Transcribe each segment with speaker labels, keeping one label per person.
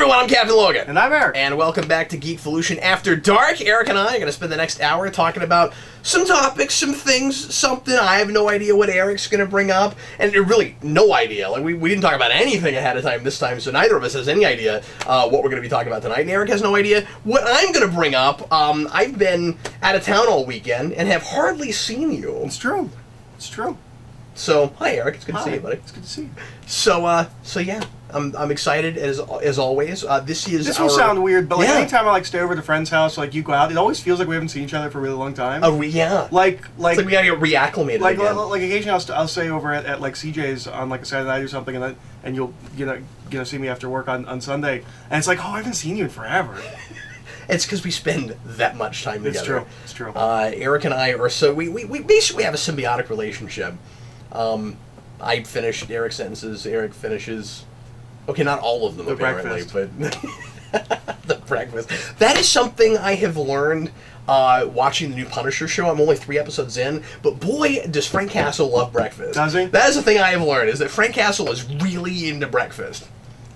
Speaker 1: everyone, I'm Captain Logan.
Speaker 2: And I'm Eric.
Speaker 1: And welcome back to Geekvolution After Dark. Eric and I are going to spend the next hour talking about some topics, some things, something. I have no idea what Eric's going to bring up. And really, no idea. Like, we didn't talk about anything ahead of time this time, so neither of us has any idea what we're going to be talking about tonight. And Eric has no idea what I'm going to bring up. I've been out of town all weekend and have hardly seen you.
Speaker 2: It's true. It's true.
Speaker 1: So, hi Eric, it's good to see you, buddy.
Speaker 2: It's good to see you.
Speaker 1: So yeah, I'm excited as always. This
Speaker 2: will sound weird, but like anytime I stay over at a friend's house, you go out, it always feels like we haven't seen each other for a really long time.
Speaker 1: Yeah.
Speaker 2: Like
Speaker 1: it's like we gotta get reacclimated again.
Speaker 2: Like occasionally I'll stay over at CJ's on a Saturday night or something, and you'll see me after work on Sunday, and it's like, oh, I haven't seen you in forever.
Speaker 1: It's because we spend that much time together.
Speaker 2: It's true.
Speaker 1: Eric and I are we basically have a symbiotic relationship. I finish Eric's sentences. Eric finishes. Okay, not all of them apparently, but the breakfast. That is something I have learned watching the new Punisher show. I'm only 3 episodes in, but boy, does Frank Castle love breakfast.
Speaker 2: Does he?
Speaker 1: That is the thing I have learned, is that Frank Castle is really into breakfast.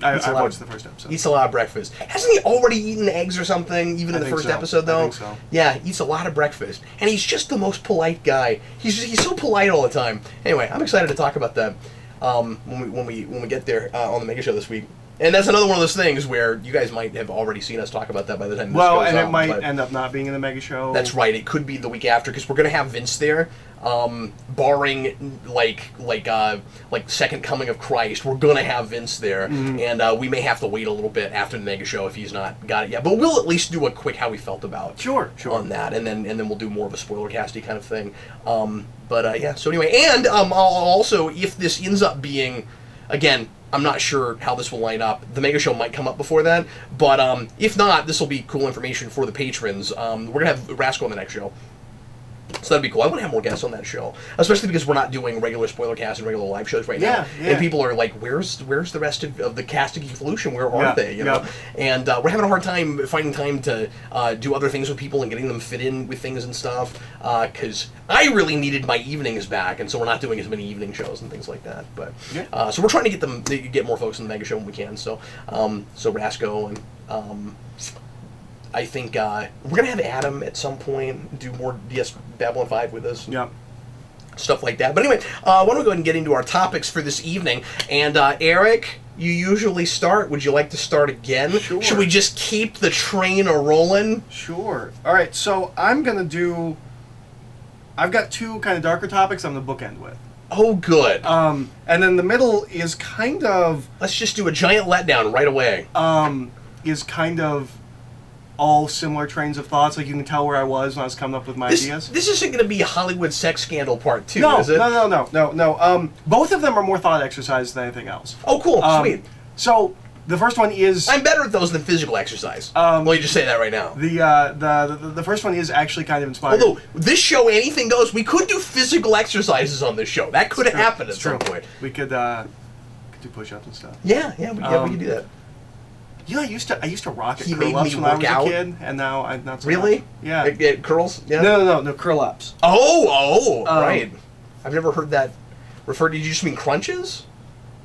Speaker 2: I watched the first episode.
Speaker 1: Eats a lot of breakfast. Hasn't he already eaten eggs or something, even in the first episode, though?
Speaker 2: I think so.
Speaker 1: Yeah, eats a lot of breakfast. And he's just the most polite guy. He's so polite all the time. Anyway, I'm excited to talk about that when we get there on the Mega Show this week. And that's another one of those things where you guys might have already seen us talk about that by the time this goes
Speaker 2: and
Speaker 1: on,
Speaker 2: it might end up not being in the Mega Show.
Speaker 1: That's right. It could be the week after, because we're going to have Vince there. Barring like Second Coming of Christ, we're gonna have Vince there, and we may have to wait a little bit after the Mega Show if he's not got it yet. But we'll at least do a quick how we felt about on that, and then we'll do more of a spoiler casty kind of thing. Yeah. So anyway, and also if this ends up being, again, I'm not sure how this will line up. The Mega Show might come up before that, but if not, this will be cool information for the patrons. We're gonna have Rasco on the next show. So that'd be cool. I want to have more guests on that show, especially because we're not doing regular spoiler casts and regular live shows right now.
Speaker 2: Yeah.
Speaker 1: And people are like, "Where's the rest of the cast of Geekvolution? Where are they?" You know. And we're having a hard time finding time to do other things with people and getting them fit in with things and stuff. Because I really needed my evenings back, and so we're not doing as many evening shows and things like that. But so we're trying to get more folks in the Mega Show when we can. So Rasco and. I think we're going to have Adam at some point do more DS Babylon 5 with us.
Speaker 2: Yeah.
Speaker 1: Stuff like that. But anyway, why don't we go ahead and get into our topics for this evening. And Eric, you usually start. Would you like to start again?
Speaker 2: Sure.
Speaker 1: Should we just keep the train a-rolling?
Speaker 2: Sure. All right, so I'm going to do... I've got 2 kind of darker topics I'm going to bookend with.
Speaker 1: Oh, good.
Speaker 2: And then the middle is kind of...
Speaker 1: Let's just do a giant letdown right away.
Speaker 2: Is kind of... all similar trains of thoughts. Like, you can tell where I was when I was coming up with my ideas.
Speaker 1: This isn't going to be Hollywood sex scandal part 2,
Speaker 2: no,
Speaker 1: is it?
Speaker 2: No. Both of them are more thought exercises than anything else.
Speaker 1: Oh, cool. Sweet.
Speaker 2: So, the first one is...
Speaker 1: I'm better at those than physical exercise. Well, you just say that right now.
Speaker 2: The first one is actually kind of inspired.
Speaker 1: Although, this show, anything goes. We could do physical exercises on this show. That could have happened at some point.
Speaker 2: We could do push-ups and stuff.
Speaker 1: Yeah, we could do that.
Speaker 2: You know, I used to rock at
Speaker 1: He made
Speaker 2: curl-ups
Speaker 1: me
Speaker 2: when I
Speaker 1: work
Speaker 2: was
Speaker 1: out.
Speaker 2: a kid, and now I'm not so
Speaker 1: Really?
Speaker 2: much. Yeah.
Speaker 1: It curls? Yeah.
Speaker 2: No, curl-ups.
Speaker 1: Right. I've never heard that referred to. Did you just mean crunches?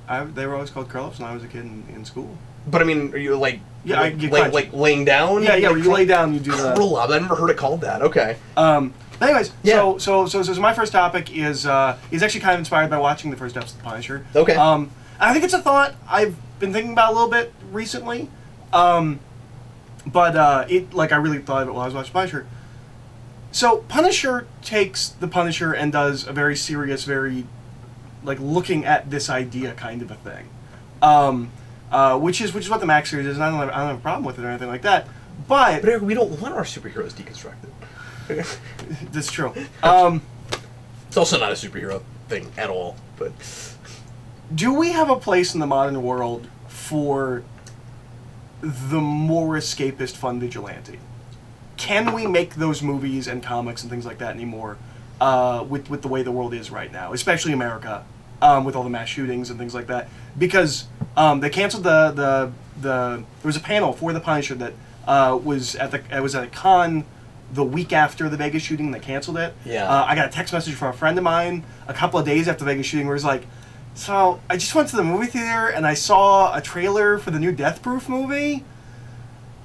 Speaker 2: They were always called curl-ups when I was a kid in school.
Speaker 1: But I mean, are you like laying down?
Speaker 2: Yeah, where you lay down, you do the
Speaker 1: curl up. I've never heard it called that. Okay.
Speaker 2: Anyways,
Speaker 1: yeah.
Speaker 2: So my first topic is actually kind of inspired by watching the first episode of The Punisher.
Speaker 1: Okay.
Speaker 2: I think it's a thought I've been thinking about a little bit recently. I really thought of it while I was watching Punisher. So Punisher takes the Punisher and does a very serious, very looking at this idea kind of a thing, which is what the Max series is. And I don't have a problem with it or anything like that. But
Speaker 1: Eric, we don't want our superheroes deconstructed.
Speaker 2: That's true.
Speaker 1: It's also not a superhero thing at all. But
Speaker 2: do we have a place in the modern world for the more escapist fun vigilante? Can we make those movies and comics and things like that anymore with the way the world is right now, especially America, with all the mass shootings and things like that? Because they canceled there was a panel for The Punisher that was at a con the week after the Vegas shooting. They canceled it.
Speaker 1: Yeah.
Speaker 2: I got a text message from a friend of mine a couple of days after the Vegas shooting where he's like, So I just went to the movie theater and I saw a trailer for the new Death Proof movie.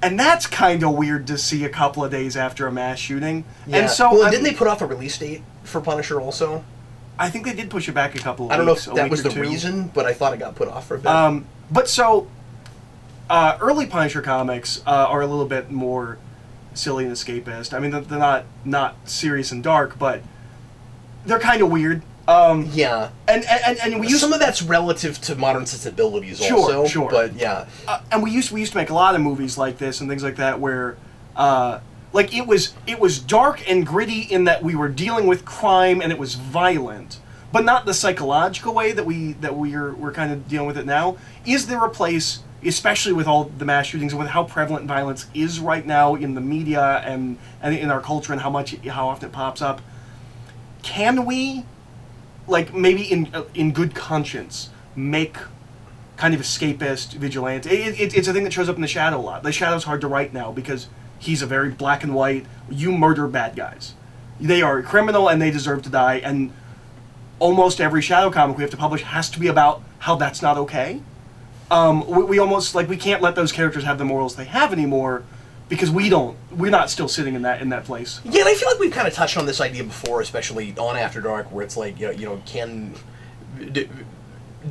Speaker 2: And that's kind of weird to see a couple of days after a mass shooting.
Speaker 1: Yeah.
Speaker 2: And so,
Speaker 1: well, didn't they put off a release date for Punisher also?
Speaker 2: I think they did push it back a couple of weeks.
Speaker 1: I don't know if that was the reason, but I thought it got put off for a bit.
Speaker 2: But so, early Punisher comics are a little bit more silly and escapist. I mean, they're not serious and dark, but they're kind of weird.
Speaker 1: Yeah,
Speaker 2: and we used
Speaker 1: some of that's relative to modern sensibilities,
Speaker 2: sure,
Speaker 1: also.
Speaker 2: Sure,
Speaker 1: but yeah,
Speaker 2: and we used to make a lot of movies like this and things like that where, like it was dark and gritty in that we were dealing with crime and it was violent, but not the psychological way that we're kind of dealing with it now. Is there a place, especially with all the mass shootings and with how prevalent violence is right now in the media and in our culture and how often it pops up? Can we, like, maybe in good conscience, make kind of escapist vigilante? It's a thing that shows up in The Shadow a lot. The Shadow's hard to write now because he's a very black and white, you murder bad guys. They are criminal and they deserve to die, and almost every Shadow comic we have to publish has to be about how that's not okay. We almost, like, we can't let those characters have the morals they have anymore because we're not still sitting in that place.
Speaker 1: Yeah, and I feel like we've kind of touched on this idea before, especially on After Dark, where it's like, do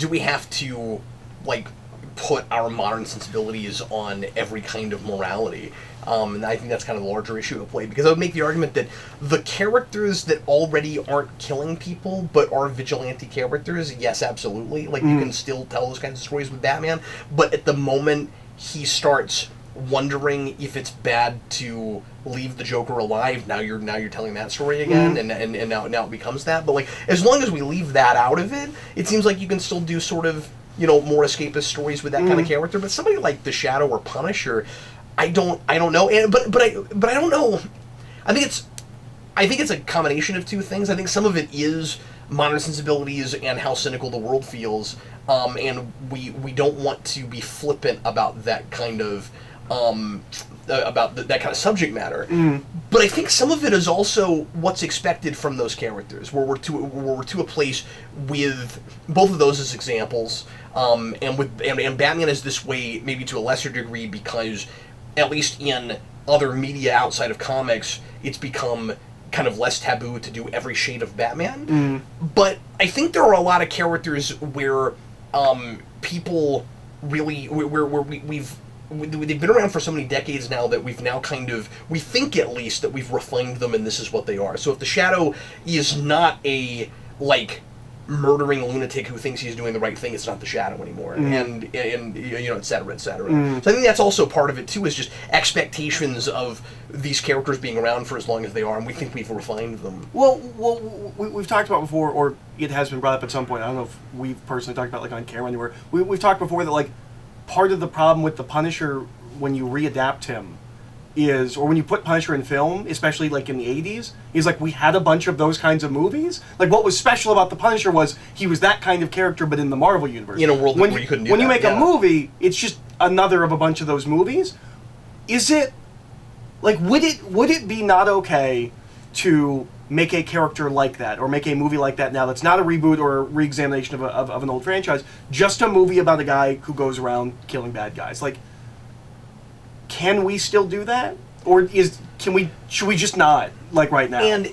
Speaker 1: we have to, like, put our modern sensibilities on every kind of morality? And I think that's kind of the larger issue at play, because I would make the argument that the characters that already aren't killing people but are vigilante characters, yes, absolutely. Like, you can still tell those kinds of stories with Batman, but at the moment he starts wondering if it's bad to leave the Joker alive, now you're telling that story again, and now it becomes that. But, like, as long as we leave that out of it, it seems like you can still do sort of, more escapist stories with that kind of character. But somebody like the Shadow or Punisher, I don't know. And but I don't know. I think it's a combination of two things. I think some of it is modern sensibilities and how cynical the world feels, and we don't want to be flippant about that kind of that kind of subject matter. But I think some of it is also what's expected from those characters, where we're to a place with both of those as examples, and Batman is this way maybe to a lesser degree because, at least in other media outside of comics, it's become kind of less taboo to do every shade of Batman. But I think there are a lot of characters where people really they've been around for so many decades now that we've now we think at least that we've refined them and this is what they are. So if the Shadow is not a, like, murdering lunatic who thinks he's doing the right thing, it's not the Shadow anymore, and et cetera, et cetera. So I think that's also part of it too, is just expectations of these characters being around for as long as they are, and we think we've refined them.
Speaker 2: Well, we've talked about before, or it has been brought up at some point. I don't know if we've personally talked about, like, on camera anywhere. We've talked before that, like, part of the problem with the Punisher when you readapt him is, or when you put Punisher in film, especially like in the 80s, is like we had a bunch of those kinds of movies. Like, what was special about the Punisher was he was that kind of character, but in the Marvel universe.
Speaker 1: In a world where you couldn't do that.
Speaker 2: When you make a movie, it's just another of a bunch of those movies. Is it, like, would it be not okay to make a character like that, or make a movie like that now that's not a reboot or a re-examination of an old franchise, just a movie about a guy who goes around killing bad guys? Like, can we still do that? Or should we just not, like, right now?
Speaker 1: And,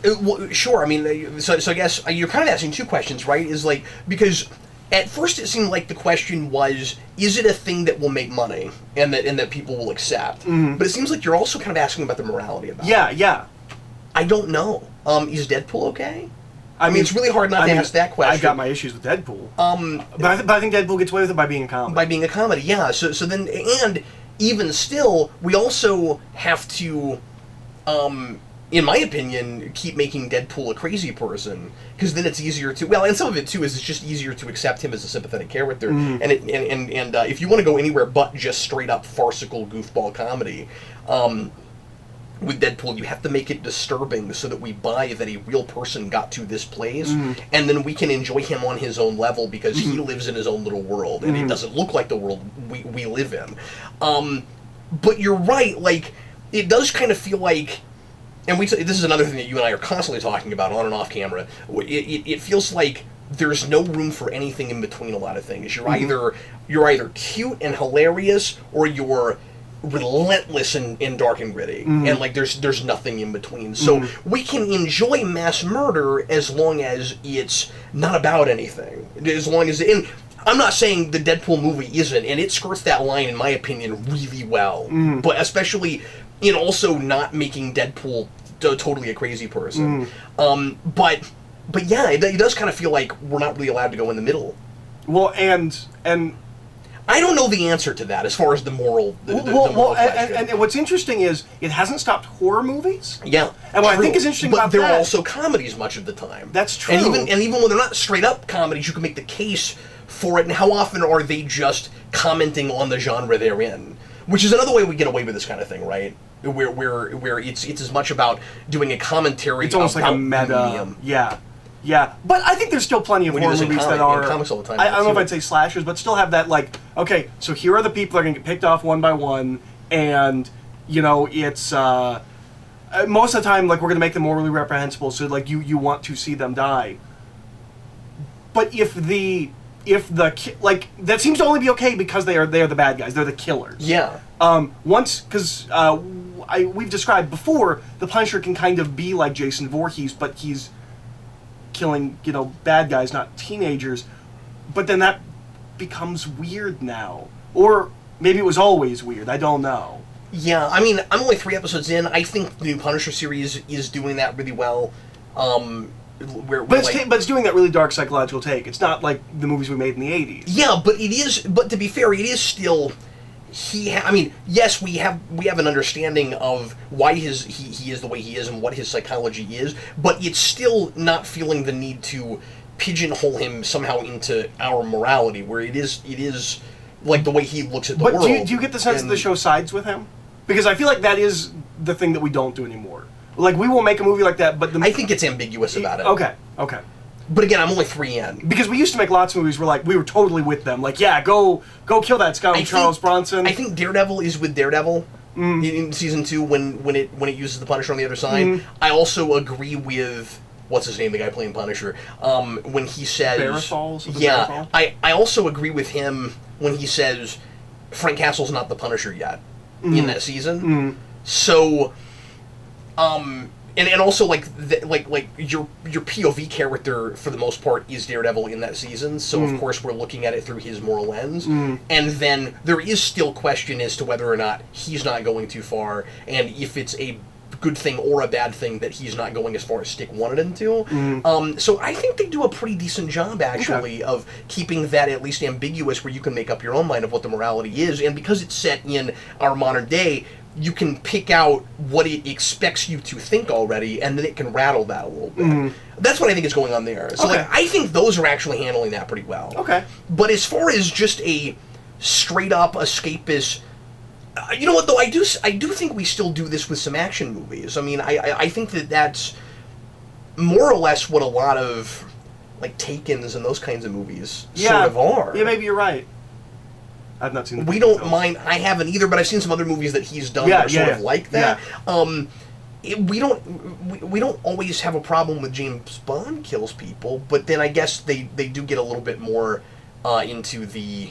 Speaker 1: sure, I mean, so I guess you're kind of asking two questions, right? Is, like, because at first it seemed like the question was, is it a thing that will make money and that people will accept? But it seems like you're also kind of asking about the morality about it.
Speaker 2: Yeah.
Speaker 1: I don't know. Is Deadpool okay? I mean, it's really hard not to ask that question.
Speaker 2: I got my issues with Deadpool. But I think Deadpool gets away with it by being a comedy.
Speaker 1: By being a comedy, yeah. So then, and even still, we also have to, in my opinion, keep making Deadpool a crazy person, because then it's easier to, well, and some of it too is it's just easier to accept him as a sympathetic character. And if you want to go anywhere but just straight up farcical goofball comedy, with Deadpool, you have to make it disturbing so that we buy that a real person got to this place, and then we can enjoy him on his own level because he lives in his own little world, and it doesn't look like the world we live in. But you're right, like, it does kind of feel like, and this is another thing that you and I are constantly talking about on and off camera, it feels like there's no room for anything in between a lot of things. You're either cute and hilarious, or you're relentless and dark and gritty, and like there's nothing in between. So we can enjoy mass murder as long as it's not about anything. As long as and I'm not saying the Deadpool movie isn't, and it skirts that line in my opinion really well. But especially in also not making Deadpool totally a crazy person. But yeah, it does kind of feel like we're not really allowed to go in the middle.
Speaker 2: Well, and
Speaker 1: I don't know the answer to that as far as the moral. The moral question.
Speaker 2: And what's interesting is it hasn't stopped horror movies.
Speaker 1: Yeah,
Speaker 2: and what I think is interesting
Speaker 1: but
Speaker 2: about
Speaker 1: they're
Speaker 2: that,
Speaker 1: also comedies much of the time.
Speaker 2: That's true.
Speaker 1: And even when they're not straight up comedies, you can make the case for it. And how often are they just commenting on the genre they're in? Which is another way we get away with this kind of thing, right? Where it's as much about doing a commentary.
Speaker 2: It's almost like a meta.
Speaker 1: Medium.
Speaker 2: Yeah, but I think there's still plenty of horror movies that are
Speaker 1: comics all the time.
Speaker 2: I don't know if I'd say slashers, but still have that like, okay, so here are the people that are going to get picked off one by one, and it's most of the time like we're going to make them morally reprehensible, so like you want to see them die. But if the like that seems to only be okay because they are the bad guys, they're the killers.
Speaker 1: Yeah.
Speaker 2: Because we've described before, the Punisher can kind of be like Jason Voorhees, but he's killing, bad guys, not teenagers. But then that becomes weird now. Or maybe it was always weird. I don't know.
Speaker 1: Yeah, I mean, I'm only 3 episodes in. I think the new Punisher series is doing that really well. But
Speaker 2: it's doing that really dark psychological take. It's not like the movies we made in the 80s.
Speaker 1: Yeah, but it is. But to be fair, it is still. Yes, we have an understanding of why he is the way he is and what his psychology is, but it's still not feeling the need to pigeonhole him somehow into our morality, where it is like the way he looks at the world.
Speaker 2: But do you get the sense that the show sides with him? Because I feel like that is the thing that we don't do anymore. Like, we will make a movie like that, but
Speaker 1: I think it's ambiguous about it.
Speaker 2: Okay.
Speaker 1: But again, I'm only 3 in.
Speaker 2: Because we used to make lots of movies where, like, we were totally with them. Like, yeah, go kill that scoundrel Charles Bronson.
Speaker 1: I think Daredevil is with Daredevil in season 2 when it uses the Punisher on the other side. I also agree with what's his name, the guy playing Punisher, when he says
Speaker 2: Barrifal?
Speaker 1: I also agree with him when he says Frank Castle's not the Punisher yet in that season. So And also like your POV character for the most part is Daredevil in that season, so of course we're looking at it through his moral lens, and then there is still question as to whether or not he's not going too far, and if it's a good thing or a bad thing that he's not going as far as Stick wanted him to. So I think they do a pretty decent job actually of keeping that at least ambiguous, where you can make up your own mind of what the morality is, and because it's set in our modern day, you can pick out what it expects you to think already, and then it can rattle that a little bit. That's what I think is going on there. So like, I think those are actually handling that pretty well. Okay. But as far as just a straight-up escapist... you know what, though? I do think we still do this with some action movies. I mean, I think that's more or less what a lot of, like, Takens and those kinds of movies sort of are.
Speaker 2: Yeah, maybe you're right. I've not seen.
Speaker 1: We don't mind. I haven't either, but I've seen some other movies that he's done that are sort of like that. We don't always have a problem with James Bond kills people, but then I guess they do get a little bit more into the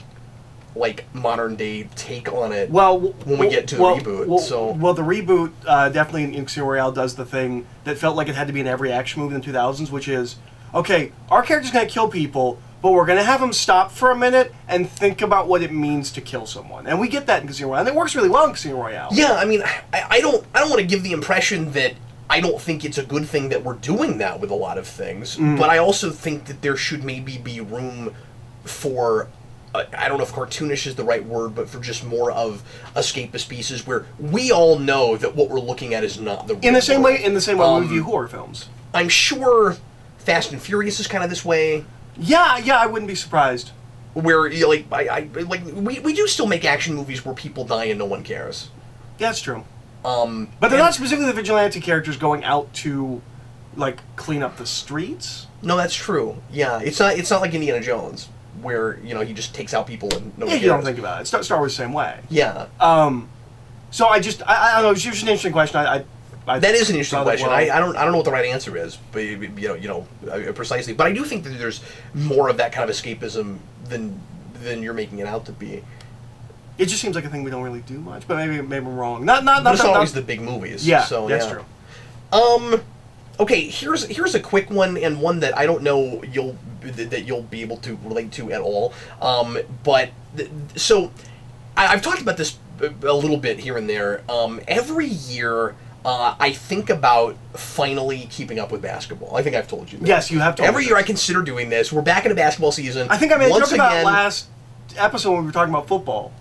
Speaker 1: like modern day take on it. When we get to the reboot,
Speaker 2: the reboot definitely in Casino Royale does the thing that felt like it had to be in every action movie in the 2000s, which is okay, our character's gonna kill people, but we're going to have them stop for a minute and think about what it means to kill someone. And we get that in Casino Royale, and it works really well in Casino Royale.
Speaker 1: Yeah, I mean, I don't want to give the impression that I don't think it's a good thing that we're doing that with a lot of things, but I also think that there should maybe be room for, I don't know if cartoonish is the right word, but for just more of escapist pieces where we all know that what we're looking at is not the real
Speaker 2: In the same way we view horror films.
Speaker 1: I'm sure Fast and Furious is kind of this way.
Speaker 2: Yeah, I wouldn't be surprised.
Speaker 1: Where we do still make action movies where people die and no one cares.
Speaker 2: Yeah, that's true. But they're not specifically the vigilante characters going out to, like, clean up the streets.
Speaker 1: No, that's true. Yeah, it's not like Indiana Jones, where he just takes out people and no one cares.
Speaker 2: You don't think about it. Star Wars the same way.
Speaker 1: Yeah.
Speaker 2: So I don't know. It's just an interesting question. I
Speaker 1: That is an interesting
Speaker 2: saw that
Speaker 1: question.
Speaker 2: well.
Speaker 1: I don't know what the right answer is, but precisely. But I do think that there's more of that kind of escapism than you're making it out to be.
Speaker 2: It just seems like a thing we don't really do much, but maybe I'm wrong. Not
Speaker 1: But it's always the big movies.
Speaker 2: Yeah,
Speaker 1: so,
Speaker 2: that's
Speaker 1: yeah.
Speaker 2: true.
Speaker 1: Okay, here's a quick one, and one that I don't know you'll be able to relate to at all. So I've talked about this a little bit here and there. Every year, I think about finally keeping up with basketball. I think I've told you that.
Speaker 2: Yes, you have told
Speaker 1: Every
Speaker 2: me
Speaker 1: year I
Speaker 2: this.
Speaker 1: consider doing this. We're back in a basketball season.
Speaker 2: I think I made a
Speaker 1: Once
Speaker 2: joke about
Speaker 1: again-
Speaker 2: last episode when we were talking about football.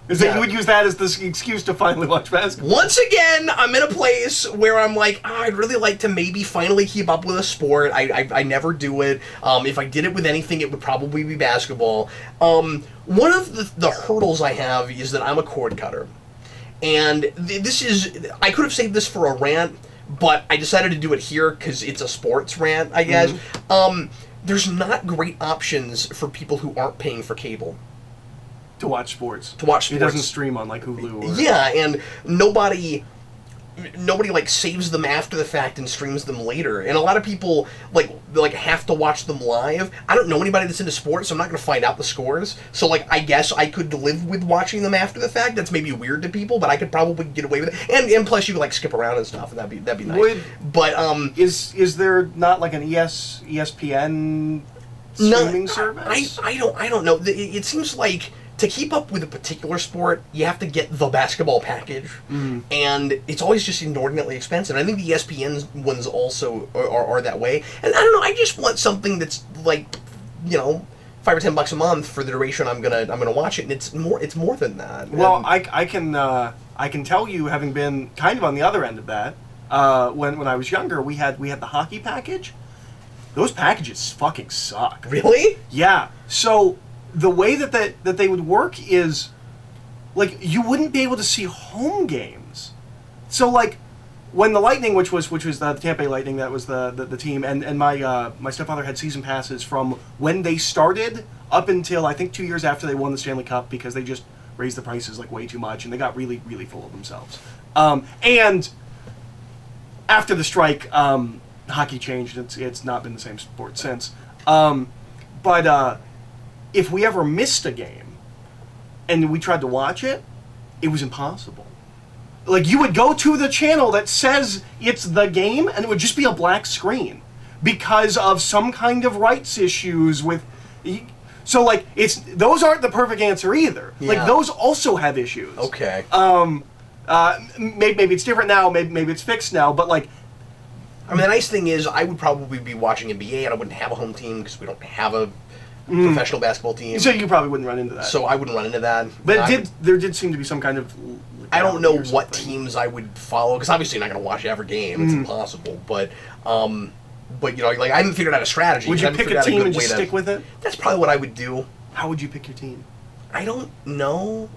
Speaker 2: Is that
Speaker 1: Yeah.
Speaker 2: you would use that as the excuse to finally watch basketball?
Speaker 1: Once again, I'm in a place where I'm like, I'd really like to maybe finally keep up with a sport. I never do it. If I did it with anything, it would probably be basketball. One of the hurdles I have is that I'm a cord cutter. And I could have saved this for a rant, but I decided to do it here because it's a sports rant, I guess. There's not great options for people who aren't paying for cable.
Speaker 2: To watch sports.
Speaker 1: To watch
Speaker 2: It
Speaker 1: sports.
Speaker 2: doesn't stream on like Hulu. Or...
Speaker 1: Yeah, and nobody like saves them after the fact and streams them later. And a lot of people like have to watch them live. I don't know anybody that's into sports, so I'm not going to find out the scores. So like I guess I could live with watching them after the fact. That's maybe weird to people, but I could probably get away with it. And plus you could like skip around and stuff, and that'd be nice. But
Speaker 2: is there not like an ESPN streaming service?
Speaker 1: I don't know. It seems like to keep up with a particular sport, you have to get the basketball package, and it's always just inordinately expensive. And I think the ESPN ones also are that way. And I don't know. I just want something that's like, $5 or $10 a month for the duration I'm gonna watch it, and it's more than that.
Speaker 2: Well, I can tell you, having been kind of on the other end of that, when I was younger, we had the hockey package. Those packages fucking suck.
Speaker 1: Really?
Speaker 2: Yeah. So the way that they would work is, like, you wouldn't be able to see home games. So like, when the Lightning, which was the Tampa Bay Lightning, that was the team, and my stepfather had season passes from when they started up until I think 2 years after they won the Stanley Cup, because they just raised the prices like way too much and they got really, really full of themselves. And after the strike, hockey changed. It's not been the same sport since. But if we ever missed a game and we tried to watch it, it was impossible. Like, you would go to the channel that says it's the game, and it would just be a black screen because of some kind of rights issues with. So, like, those aren't the perfect answer either.
Speaker 1: Yeah.
Speaker 2: Like, those also have issues.
Speaker 1: Okay.
Speaker 2: Maybe it's different now. Maybe it's fixed now. But like,
Speaker 1: I mean, the nice thing is I would probably be watching NBA, and I wouldn't have a home team because we don't have a professional basketball team.
Speaker 2: so you probably wouldn't run into that.
Speaker 1: So I wouldn't run into that.
Speaker 2: But there did seem to be some kind of.
Speaker 1: I don't know
Speaker 2: legality or
Speaker 1: what
Speaker 2: something.
Speaker 1: teams I would follow, because obviously you're not going to watch every game. It's impossible. But like, I haven't figured out a strategy.
Speaker 2: Would
Speaker 1: I
Speaker 2: you
Speaker 1: haven't
Speaker 2: pick
Speaker 1: figured
Speaker 2: a
Speaker 1: out
Speaker 2: team
Speaker 1: good
Speaker 2: and
Speaker 1: way
Speaker 2: just stick with it?
Speaker 1: That's probably what I would do.
Speaker 2: How would you pick your team?
Speaker 1: I don't know.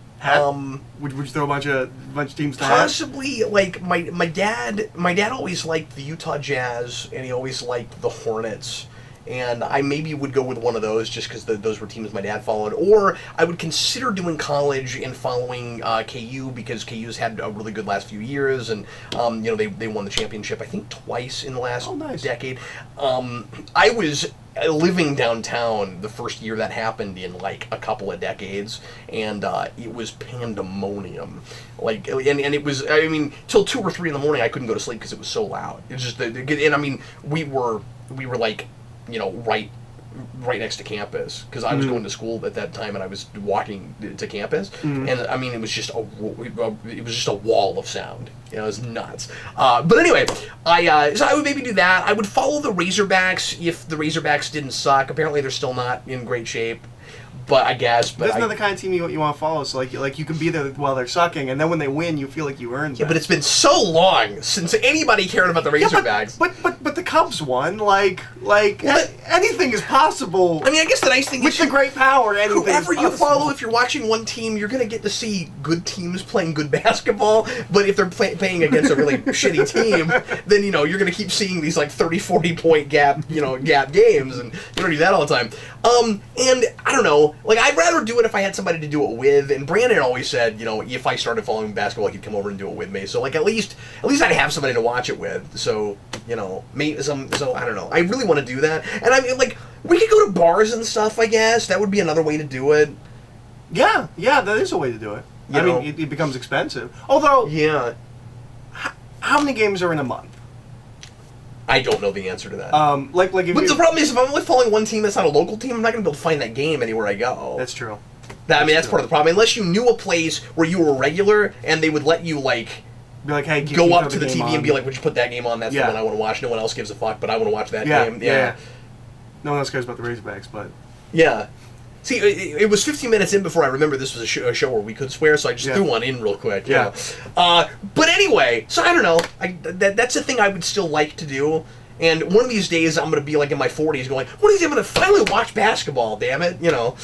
Speaker 2: Would you throw a bunch of teams to hat?
Speaker 1: Possibly, like my dad always liked the Utah Jazz, and he always liked the Hornets, and I maybe would go with one of those just because those were teams my dad followed. Or I would consider doing college and following KU, because KU's had a really good last few years, and they won the championship I think twice in the last decade. I was living downtown the first year that happened in like a couple of decades, and it was pandemonium. Like, and it was, I mean, till 2 or 3 in the morning I couldn't go to sleep because it was so loud. It was just, and I mean, we were like, right next to campus, because I was going to school at that time and I was walking to campus, and I mean, it was just a wall of sound. It was nuts. But anyway, so I would maybe do that. I would follow the Razorbacks if the Razorbacks didn't suck. Apparently, they're still not in great shape. But I guess. But
Speaker 2: that's not the kind of team you want to follow. So like you can be there while they're sucking, and then when they win, you feel like you earned.
Speaker 1: Yeah, but it's been so long since anybody cared about the Razorbacks.
Speaker 2: But the Cubs won. Like anything is possible.
Speaker 1: I mean, I guess the nice thing
Speaker 2: with
Speaker 1: is
Speaker 2: the great power, anything
Speaker 1: whoever
Speaker 2: is
Speaker 1: you
Speaker 2: possible.
Speaker 1: follow, if you're watching one team, you're going to get to see good teams playing good basketball. But if they're playing against a really shitty team, then, you know, you're going to keep seeing these, like, 30, 40-point gap games, and you don't do that all the time. And I don't know, like, I'd rather do it if I had somebody to do it with, and Brandon always said, you know, if I started following basketball, he'd come over and do it with me. So, like, at least I'd have somebody to watch it with. So, you know, maybe so I don't know. I really want to do that. And I mean, like, we could go to bars and stuff, I guess. That would be another way to do it.
Speaker 2: Yeah, that is a way to do it. I mean, it becomes expensive. Although,
Speaker 1: yeah.
Speaker 2: How many games are in a month?
Speaker 1: I don't know the answer to that.
Speaker 2: But
Speaker 1: the problem is, if I'm only following one team that's not a local team, I'm not going to be able to find that game anywhere I go.
Speaker 2: That's true.
Speaker 1: That's part of the problem. Unless you knew a place where you were a regular and they would let you, like,
Speaker 2: be like, hey,
Speaker 1: go up to the TV and be like, would you put that game on? That's the
Speaker 2: Yeah.
Speaker 1: one I want to watch. No one else gives a fuck, but I want to watch that
Speaker 2: Yeah,
Speaker 1: game.
Speaker 2: yeah. No one else cares about the Razorbacks, but...
Speaker 1: Yeah. See, it was 15 minutes in before I remember this was a show where we could swear, so I just threw one in real quick. You know? But anyway, so I don't know. That's a thing I would still like to do. And one of these days, I'm going to be like in my 40s going, one of these days I'm going to finally watch basketball, damn it. You know.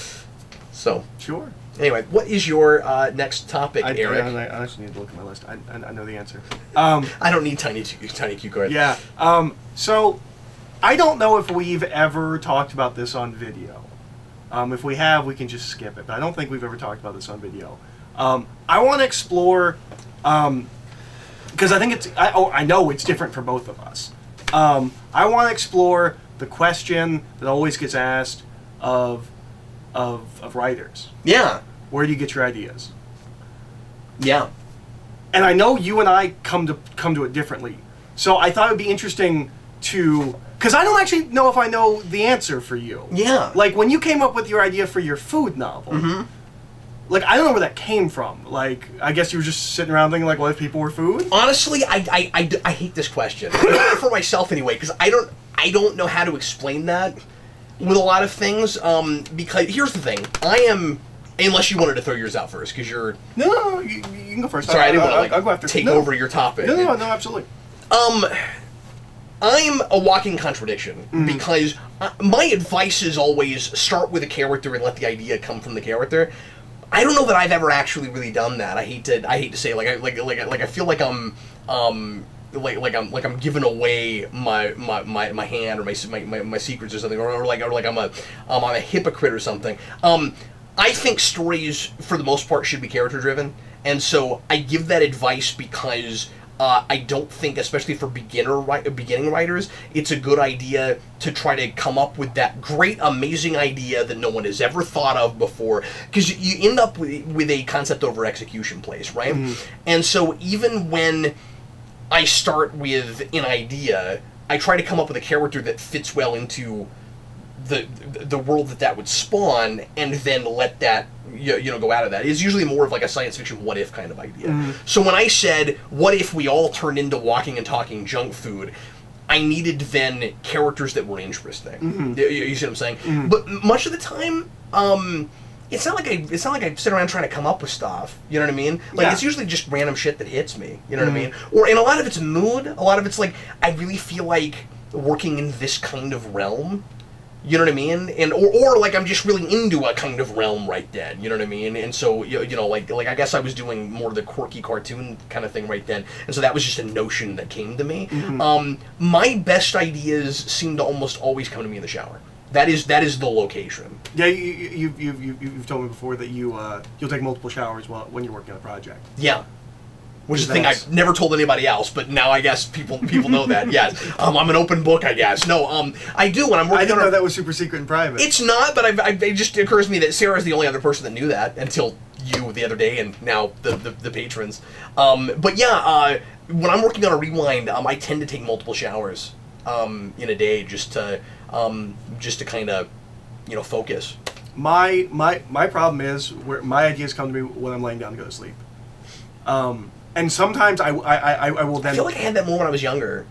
Speaker 1: So.
Speaker 2: Sure.
Speaker 1: Anyway, what is your next topic, Eric?
Speaker 2: I actually need to look at my list. I know the answer.
Speaker 1: I don't need tiny cue cards.
Speaker 2: Yeah. So, I don't know if we've ever talked about this on video. If we have, we can just skip it. But I don't think we've ever talked about this on video. I want to explore, because I think it's... I know it's different for both of us. I want to explore the question that always gets asked of writers.
Speaker 1: Yeah.
Speaker 2: Where do you get your ideas?
Speaker 1: Yeah.
Speaker 2: And I know you and I come to it differently. So I thought it would be interesting to... Because I don't actually know if I know the answer for you.
Speaker 1: Yeah.
Speaker 2: Like, when you came up with your idea for your food novel, like, I don't know where that came from. Like, I guess you were just sitting around thinking, like, what if people were food?
Speaker 1: Honestly, I hate this question. For myself, anyway, because I don't know how to explain that with a lot of things. Because, here's the thing. I am... Unless you wanted to throw yours out first, because you're...
Speaker 2: No, you can go first.
Speaker 1: Sorry, I didn't want to, like,
Speaker 2: I'll go after.
Speaker 1: take over your topic.
Speaker 2: No, absolutely.
Speaker 1: I'm a walking contradiction, because my advice is always start with a character and let the idea come from the character. I don't know that I've ever actually really done that. I hate to say, like I feel like I'm giving away my hand or my secrets or something, or like I'm a hypocrite or something. I think stories, for the most part, should be character driven, and so I give that advice because I don't think, especially for beginning writers, it's a good idea to try to come up with that great, amazing idea that no one has ever thought of before, because you end up with a concept over execution place, right? And so even when I start with an idea, I try to come up with a character that fits well into the world that would spawn, and then let that go out of that. It's usually more of like a science fiction what if kind of idea. So when I said, what if we all turned into walking and talking junk food, I needed then characters that were interesting. You see what I'm saying? But much of the time, it's not like I sit around trying to come up with stuff. You know what I mean? Like, it's usually just random shit that hits me. You know what I mean? Or in a lot of it's mood. A lot of it's like, I really feel like working in this kind of realm. You know what I mean? And or like I'm just really into a kind of realm right then. You know what I mean? And so like I guess I was doing more of the quirky cartoon kind of thing right then. And so that was just a notion that came to me. My best ideas seem to almost always come to me in the shower. That is the location.
Speaker 2: Yeah, you've told me before that you'll take multiple showers when you're working on a project.
Speaker 1: Yeah. Which is a thing I've never told anybody else, but now I guess people know that. Yes, I'm an open book, I guess. No, I do when I'm working.
Speaker 2: I didn't know that was super secret and private.
Speaker 1: It's not, but it just occurs to me that Sarah's the only other person that knew that until you the other day, and now the patrons. But yeah, when I'm working on a rewind, I tend to take multiple showers in a day just to kind of focus.
Speaker 2: My problem is where my ideas come to me when I'm laying down to go to sleep. And sometimes I will then...
Speaker 1: I feel like I had that more when I was younger.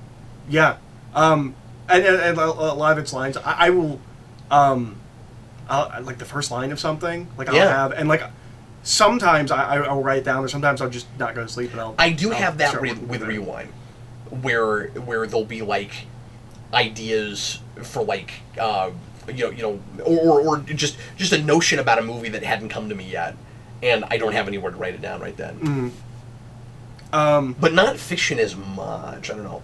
Speaker 2: Yeah. And a lot of its lines, I will... like the first line of something, like I'll have... And like, sometimes I'll write it down, or sometimes I'll just not go to sleep and I'll
Speaker 1: have that with Rewind, where there'll be like... ideas for like or just a notion about a movie that hadn't come to me yet, and I don't have anywhere to write it down right then. But not fiction as much. I don't know.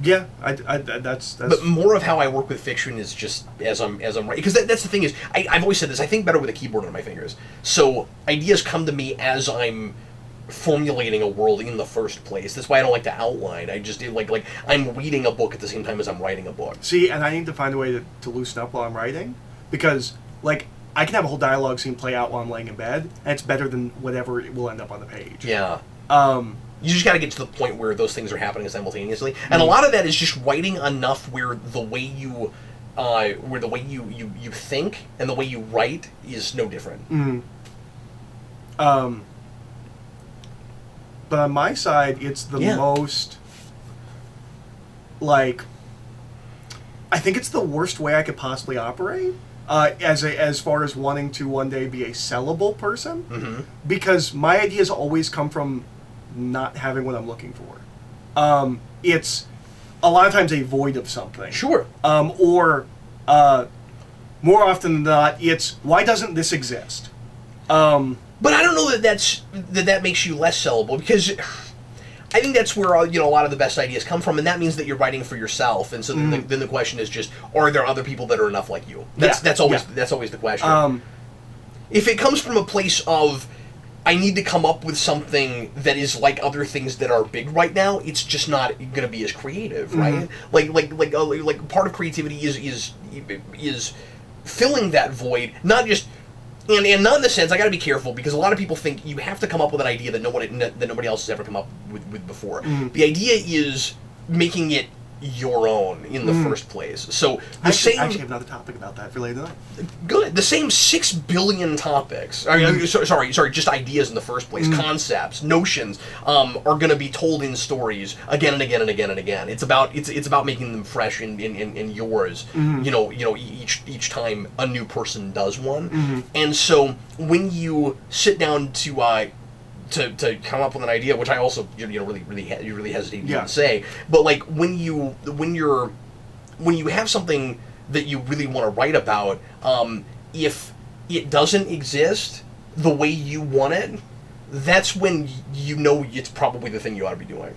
Speaker 2: Yeah, that's.
Speaker 1: But more of how I work with fiction is just as I'm writing, because that's the thing is I've always said this. I think better with a keyboard on my fingers. So ideas come to me as I'm formulating a world in the first place. That's why I don't like to outline. I just do like I'm reading a book at the same time as I'm writing a book.
Speaker 2: See, and I need to find a way to loosen up while I'm writing, because like I can have a whole dialogue scene play out while I'm laying in bed, and it's better than whatever will end up on the page.
Speaker 1: Yeah. You just got to get to the point where those things are happening simultaneously, and a lot of that is just writing enough where the way you think and the way you write is no different.
Speaker 2: But on my side, it's the most, like, I think it's the worst way I could possibly operate, as far as wanting to one day be a sellable person, because my ideas always come from not having what I'm looking for. It's a lot of times a void of something.
Speaker 1: Sure.
Speaker 2: Or more often than not, it's why doesn't this exist?
Speaker 1: But I don't know that makes you less sellable, because I think that's where a lot of the best ideas come from, and that means that you're writing for yourself. And so then the question is just, are there other people that are enough like you? That's always the question. If it comes from a place of I need to come up with something that is like other things that are big right now, it's just not going to be as creative, right? Like part of creativity is filling that void, not just. And not in the sense, I got to be careful, because a lot of people think you have to come up with an idea that nobody else has ever come up with before. The idea is making it your own in the first place. So
Speaker 2: I actually have another topic about that for later tonight.
Speaker 1: Good. The same 6 billion topics. Sorry, just ideas in the first place. Concepts, notions are going to be told in stories again and again and again and again. It's about making them fresh in yours. Each time a new person does one. And so when you sit down to come up with an idea, which I also really hesitate to even say, but like when you have something that you really want to write about, if it doesn't exist the way you want it, that's when it's probably the thing you ought to be doing.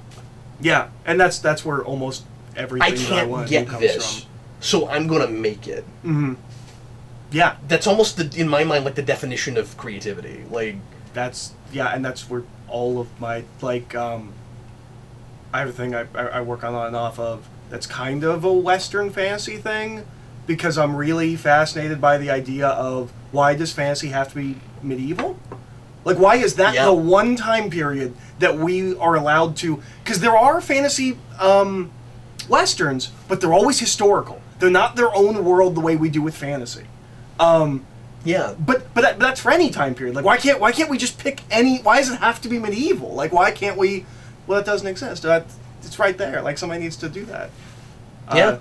Speaker 2: Yeah, and that's where almost everything
Speaker 1: I can't get this, so I'm gonna make it. Yeah, that's almost in my mind like the definition of creativity. Like. And that's where all of my, like, I have a thing I work on and off of that's kind of a Western fantasy thing, because I'm really fascinated by the idea of why does fantasy have to be medieval? Like, why is that the one time period that we are allowed to, because there are fantasy Westerns, but they're always historical. They're not their own world the way we do with fantasy. But that's for any time period. Like, why can't we just pick any? Why does it have to be medieval? Like, why can't we? Well, it doesn't exist. It's right there. Like, somebody needs to do that. I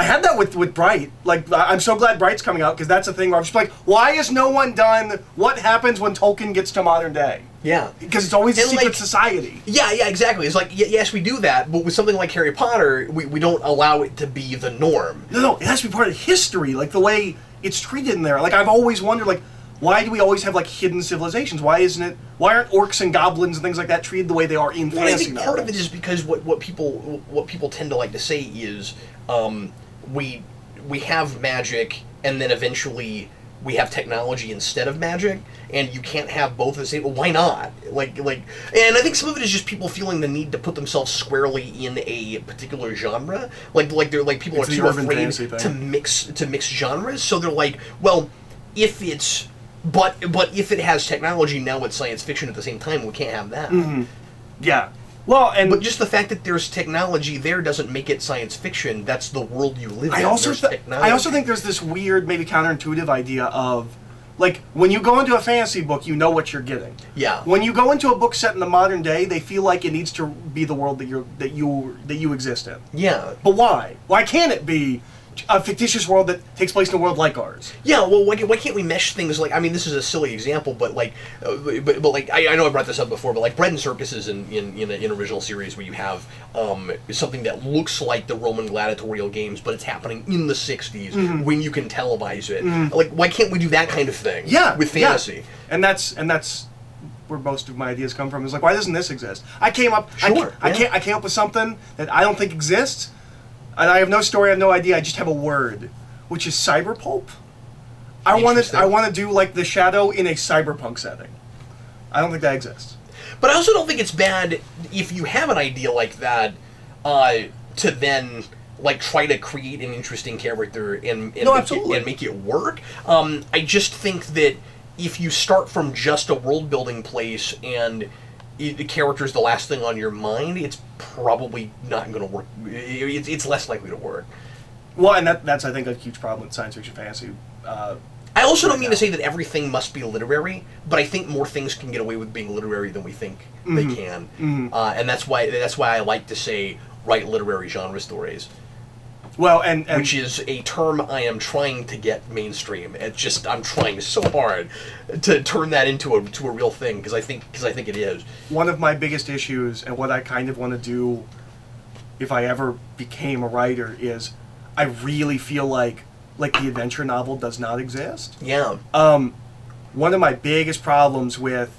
Speaker 1: had that with Bright. Like, I'm so glad Bright's coming out, because that's a thing where I'm just like, why has no one done what happens when Tolkien gets to modern day? Yeah, because it's always a secret society. Yeah, exactly. It's like, yes, we do that, but with something like Harry Potter, we don't allow it to be the norm. No, it has to be part of history, like the way it's treated in there. Like, I've always wondered, like, why do we always have, like, hidden civilizations? Why aren't orcs and goblins and things like that treated the way they are in fantasy? I think part of it is because what people tend to like to say is we have magic, and then eventually we have technology instead of magic, and you can't have both at the same. Well, why not? Like, and I think some of it is just people feeling the need to put themselves squarely in a particular genre. Like they're like people are too afraid to mix genres, so they're like, well, if it's but if it has technology, now it's science fiction at the same time. We can't have that. Yeah. Well, but just the fact that there's technology there doesn't make it science fiction. That's the world you live in. I also think there's this weird, maybe counterintuitive idea of, like, when you go into a fantasy book, you know what you're getting. Yeah. When you go into a book set in the modern day, they feel like it needs to be the world that you exist in. Yeah. But why? Why can't it be
Speaker 2: a fictitious world that takes place in a world like ours.
Speaker 1: Yeah, well, why can't we mesh things like? I mean, this is a silly example, but like, but like, I know I brought this up before, but like bread and circuses in original series where you have something that looks like the Roman gladiatorial games, but it's happening in the '60s when you can televise it. Like, why can't we do that kind of thing?
Speaker 2: Yeah,
Speaker 1: with fantasy.
Speaker 2: Yeah. And that's where most of my ideas come from. Is like, why doesn't this exist? I came up I came up with something that I don't think exists, and I have no story, I have no idea. I just have a word, which is cyberpulp. I want to do like the Shadow in a cyberpunk setting. I don't think that exists.
Speaker 1: But I also don't think it's bad if you have an idea like that to then like try to create an interesting character and make it work. I just think that if you start from just a world building place and the character's the last thing on your mind, it's probably not going to work. It's less likely to work.
Speaker 2: Well, and that's I think a huge problem with science fiction fantasy.
Speaker 1: I also don't mean to say that everything must be literary, but I think more things can get away with being literary than we think they can, and that's why I like to say write literary genre stories.
Speaker 2: Well, and
Speaker 1: which is a term I am trying to get mainstream. I'm trying so hard to turn that into a real thing because I think it is.
Speaker 2: One of my biggest issues and what I kind of want to do if I ever became a writer is I really feel like the adventure novel does not exist.
Speaker 1: Yeah.
Speaker 2: One of my biggest problems with,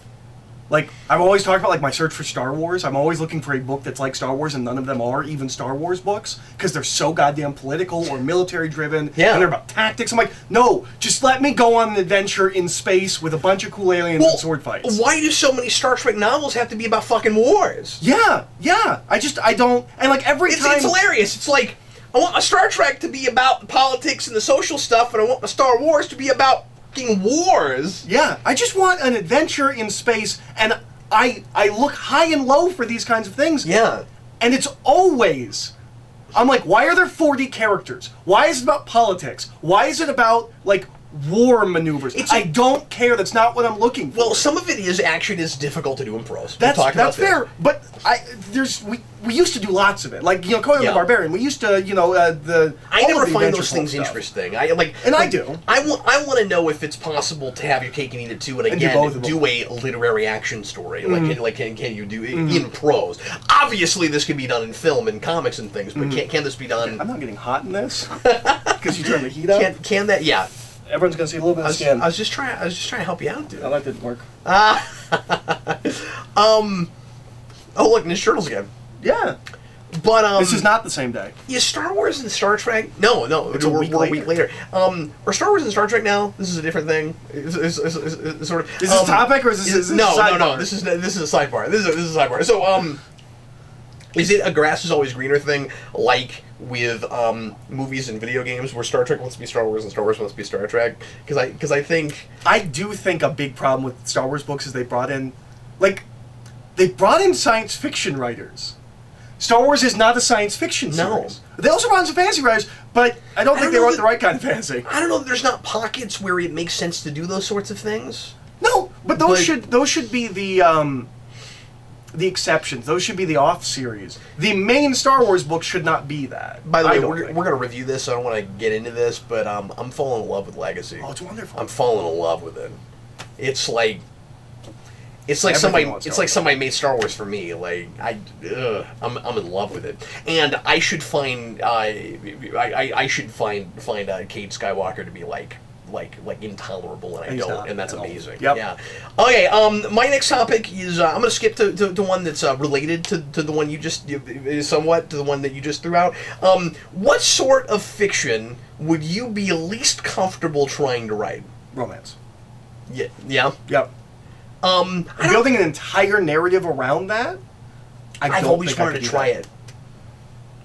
Speaker 2: like, I've always talked about, like, my search for Star Wars. I'm always looking for a book that's like Star Wars, and none of them are even Star Wars books, because they're so goddamn political or military-driven, and they're about tactics. I'm like, no, just let me go on an adventure in space with a bunch of cool aliens and sword fights.
Speaker 1: Why do so many Star Trek novels have to be about fucking wars?
Speaker 2: Yeah. I don't, and, like, every time...
Speaker 1: It's hilarious. It's like, I want my Star Trek to be about the politics and the social stuff, and I want my Star Wars to be about wars.
Speaker 2: Yeah, I just want an adventure in space, and I look high and low for these kinds of things.
Speaker 1: Yeah.
Speaker 2: And it's always, I'm like, why are there 40 characters? Why is it about politics? Why is it about, like, war maneuvers? I don't care. That's not what I'm looking for.
Speaker 1: Well, some of it is action is difficult to do in prose.
Speaker 2: That's fair. But we used to do lots of it. Like, Conan the Barbarian. We used to,
Speaker 1: I never find those things interesting. I
Speaker 2: do.
Speaker 1: I want to know if it's possible to have your cake and eat it too, and again do a literary action story. Can you do it in prose? Obviously, this can be done in film and comics and things, but can this be done?
Speaker 2: I'm not getting hot in this because you turn the heat up.
Speaker 1: Can that? Yeah.
Speaker 2: Everyone's gonna see a little bit of skin.
Speaker 1: I was just trying to help you out, dude.
Speaker 2: Oh, that didn't work.
Speaker 1: Oh, look, Ninja Turtles again.
Speaker 2: Yeah.
Speaker 1: But
Speaker 2: this is not the same day.
Speaker 1: Is Star Wars and Star Trek? No,
Speaker 2: it's a week later.
Speaker 1: Are Star Wars and Star Trek now? This is a different thing. Is sort of.
Speaker 2: Is this a topic or is this
Speaker 1: no?
Speaker 2: sidebar?
Speaker 1: This is a sidebar. This is a sidebar. So is it a grass is always greener thing like with movies and video games where Star Trek wants to be Star Wars and Star Wars wants to be Star Trek? Because I
Speaker 2: do think a big problem with Star Wars books is they brought in science fiction writers. Star Wars is not a science fiction series. No. They also brought in some fantasy writers, but I don't think they wrote the right kind of fantasy.
Speaker 1: I don't know if there's not pockets where it makes sense to do those sorts of things.
Speaker 2: No, but those should be the exceptions. Those should be the off series. The main Star Wars book should not be that.
Speaker 1: By the way, we're going to review this, so I don't want to get into this, but I'm falling in love with Legacy.
Speaker 2: Oh, it's wonderful.
Speaker 1: I'm falling in love with it. It's like somebody made Star Wars for me. Like I'm in love with it, and I should find I should find Cade Skywalker to be like intolerable, and I don't, and that's amazing.
Speaker 2: Yep.
Speaker 1: Yeah. Okay. My next topic is I'm gonna skip to one that's related to the one you just somewhat to the one that you just threw out. What sort of fiction would you be least comfortable trying to write?
Speaker 2: Romance.
Speaker 1: Yeah. Yeah.
Speaker 2: Yep. Building an entire narrative around that.
Speaker 1: I've always wanted to try it.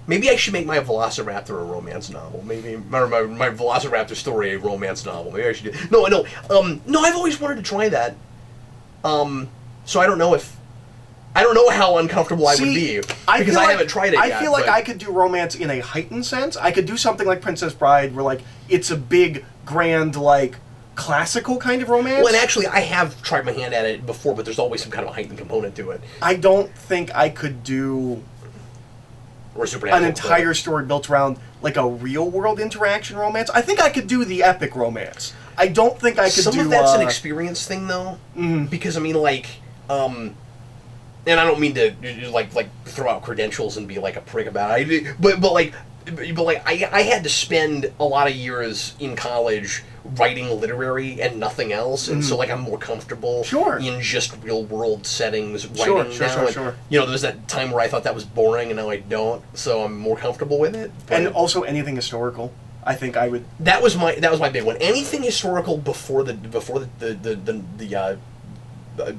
Speaker 1: Maybe I should make my Velociraptor a romance novel. Maybe my Velociraptor story a romance novel. Maybe I should do. No. I've always wanted to try that. So I don't know how uncomfortable I would be because I haven't tried it yet.
Speaker 2: I feel like I could do romance in a heightened sense. I could do something like Princess Bride, where like it's a big, grand, like classical kind of romance.
Speaker 1: Well, and actually, I have tried my hand at it before, but there's always some kind of a heightened component to it.
Speaker 2: I don't think I could do
Speaker 1: or supernatural
Speaker 2: an entire story built around like a real world interaction romance. I think I could do the epic romance. I don't think I could do...
Speaker 1: Some of that's an experience thing, though. Because, I mean, like... and I don't mean to, like throw out credentials and be, like, a prick about it. But I had to spend a lot of years in college writing literary and nothing else, and so, like, I'm more comfortable in just real-world settings writing now.
Speaker 2: Sure.
Speaker 1: You know, there was that time where I thought that was boring, and now I don't, so I'm more comfortable with it. But
Speaker 2: And also anything historical. I think I would...
Speaker 1: That was my big one. Anything historical before the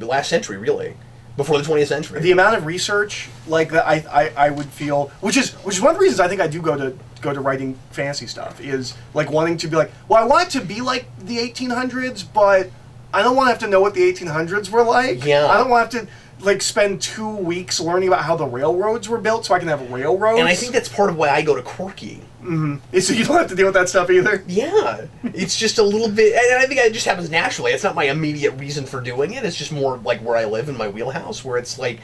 Speaker 1: last century, really, before the 20th century.
Speaker 2: The amount of research like that, I would feel, which is one of the reasons I think I do go to writing fantasy stuff, is like wanting to be like, well, I want it to be like the 1800s, but I don't want to have to know what the 1800s were like.
Speaker 1: Yeah.
Speaker 2: I don't want to have to like spend 2 weeks learning about how the railroads were built so I can have railroads.
Speaker 1: And I think that's part of why I go to quirky.
Speaker 2: So you don't have to deal with that stuff either?
Speaker 1: Yeah. It's just a little bit... And I think it just happens naturally. It's not my immediate reason for doing it. It's just more like where I live in my wheelhouse, where it's like,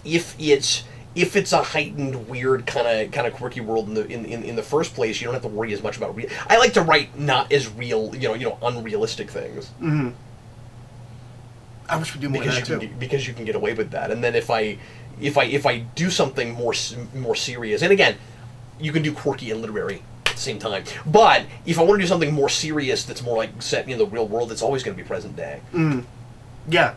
Speaker 1: if it's a heightened, weird, kind of quirky world in the first place, you don't have to worry as much about real... I like to write not as real, you know, unrealistic things.
Speaker 2: I wish we do more of that too.
Speaker 1: Because you can get away with that. And then if I do something more serious, and again, you can do quirky and literary at the same time. But if I want to do something more serious that's more like set in the real world, it's always going to be present day.
Speaker 2: Yeah.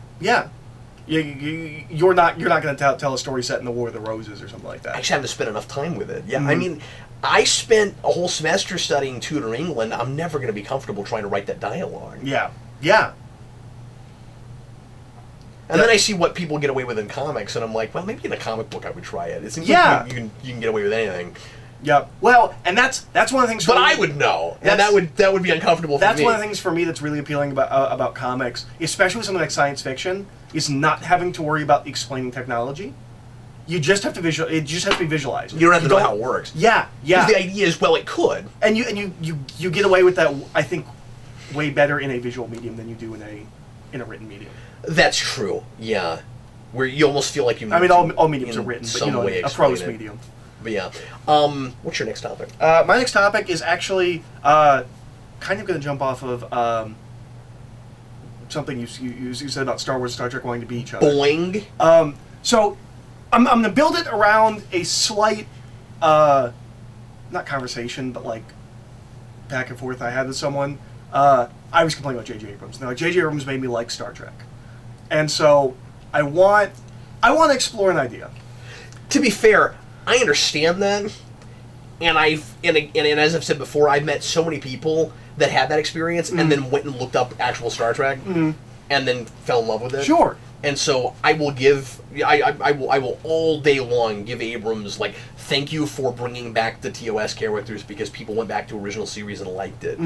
Speaker 2: You're not going to tell a story set in the War of the Roses or something like that.
Speaker 1: I just haven't spent enough time with it. Yeah, I mean, I spent a whole semester studying Tudor England. I'm never going to be comfortable trying to write that dialogue.
Speaker 2: Yeah.
Speaker 1: And then I see what people get away with in comics, and I'm like, well, maybe in a comic book I would try it. It seems like you can get away with anything.
Speaker 2: Yep. Well, and that's one of the things.
Speaker 1: But I would know, and that would be uncomfortable for me.
Speaker 2: That's one of the things for me that's really appealing about comics, especially with something like science fiction, is not having to worry about explaining technology. You just have to it just has to be visualized.
Speaker 1: You don't have to know how it works.
Speaker 2: Yeah.
Speaker 1: Because the idea is, well, it could.
Speaker 2: And you get away with that, I think, way better in a visual medium than you do in a written medium.
Speaker 1: That's true. Yeah, where you almost feel like you.
Speaker 2: I mean, all mediums are written, but a prose medium.
Speaker 1: But yeah, what's your next topic?
Speaker 2: My next topic is actually kind of going to jump off of something you said about Star Wars and Star Trek wanting to be each other.
Speaker 1: Boing.
Speaker 2: So I'm going to build it around a slight, not conversation, but like back and forth I had with someone. I was complaining about J.J. Abrams. Now, J.J. Abrams made me like Star Trek, and so I want to explore an idea.
Speaker 1: To be fair, I understand that, and as I've said before, I've met so many people that had that experience and then went and looked up actual Star Trek and then fell in love with it.
Speaker 2: Sure.
Speaker 1: And so I will I will all day long give Abrams, like, thank you for bringing back the TOS characters because people went back to original series and liked it.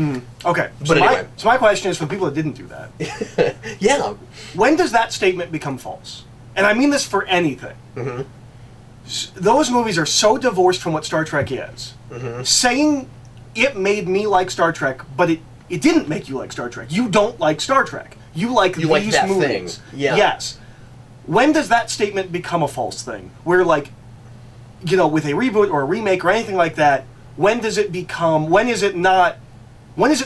Speaker 2: Okay.
Speaker 1: But anyway.
Speaker 2: So my question is for the people that didn't do that.
Speaker 1: Yeah.
Speaker 2: When does that statement become false? And I mean this for anything. Those movies are so divorced from what Star Trek is. Saying it made me like Star Trek, but it didn't make you like Star Trek. You don't like Star Trek. You like these
Speaker 1: that
Speaker 2: movies.
Speaker 1: Thing. Yeah.
Speaker 2: Yes. When does that statement become a false thing? Where, like, with a reboot or a remake or anything like that, when does it become, when is it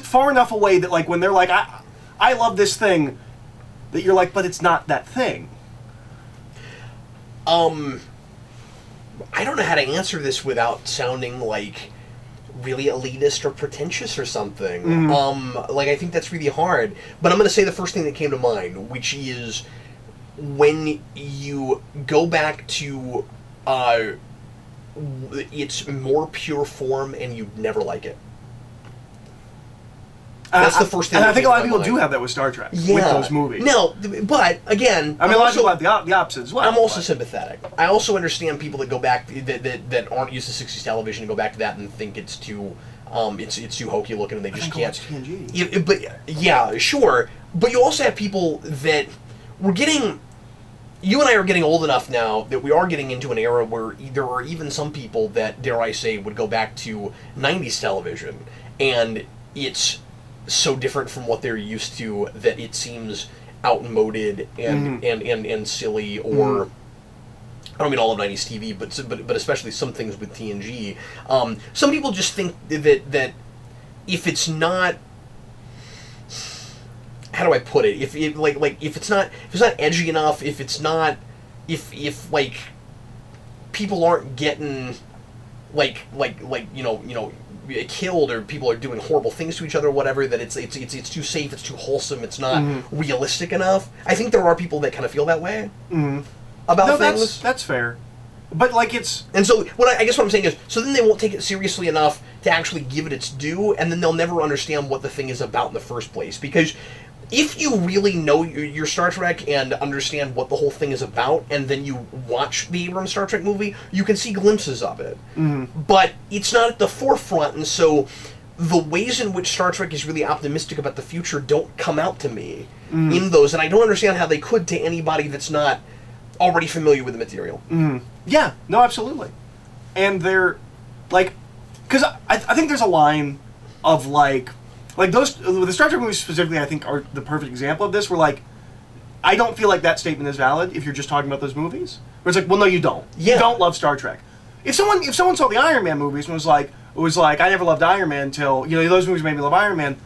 Speaker 2: far enough away that, like, when they're like, I love this thing, that you're like, but it's not that thing?
Speaker 1: I don't know how to answer this without sounding like really elitist or pretentious or something. Like, I think that's really hard. But I'm going to say the first thing that came to mind, which is when you go back to its more pure form and you never like it. That's the first thing.
Speaker 2: And I think a lot of people do have that with Star Trek, with those movies.
Speaker 1: No, but again,
Speaker 2: I mean, a lot of people have the opposite as well.
Speaker 1: I'm also sympathetic. I also understand people that go back that aren't used to '60s television and go back to that and think it's too it's too hokey looking and they just can't.
Speaker 2: TNG.
Speaker 1: But yeah, sure. But you also have people that we're getting. You and I are getting old enough now that we are getting into an era where there are even some people that, dare I say, would go back to '90s television, and it's so different from what they're used to that it seems outmoded and silly or I don't mean all of 90s TV, but especially some things with TNG. Some people just think that if it's not, how do I put it? If it's not edgy enough, if like people aren't getting like killed, or people are doing horrible things to each other or whatever, that it's too safe, it's too wholesome, it's not realistic enough. I think there are people that kind of feel that way about things.
Speaker 2: That's fair. But like it's...
Speaker 1: And so I guess what I'm saying is, so then they won't take it seriously enough to actually give it its due, and then they'll never understand what the thing is about in the first place. Because if you really know your Star Trek and understand what the whole thing is about, and then you watch the Abrams Star Trek movie, you can see glimpses of it. But it's not at the forefront, and so the ways in which Star Trek is really optimistic about the future don't come out to me in those, and I don't understand how they could to anybody that's not already familiar with the material.
Speaker 2: Yeah, no, absolutely. And they're, like, because I think there's a line of, like those, the Star Trek movies specifically, I think, are the perfect example of this, where, like, I don't feel like that statement is valid if you're just talking about those movies. Where it's like, well, no, you don't. Yeah. You don't love Star Trek. If someone saw the Iron Man movies and was like, I never loved Iron Man until, those movies made me love Iron Man,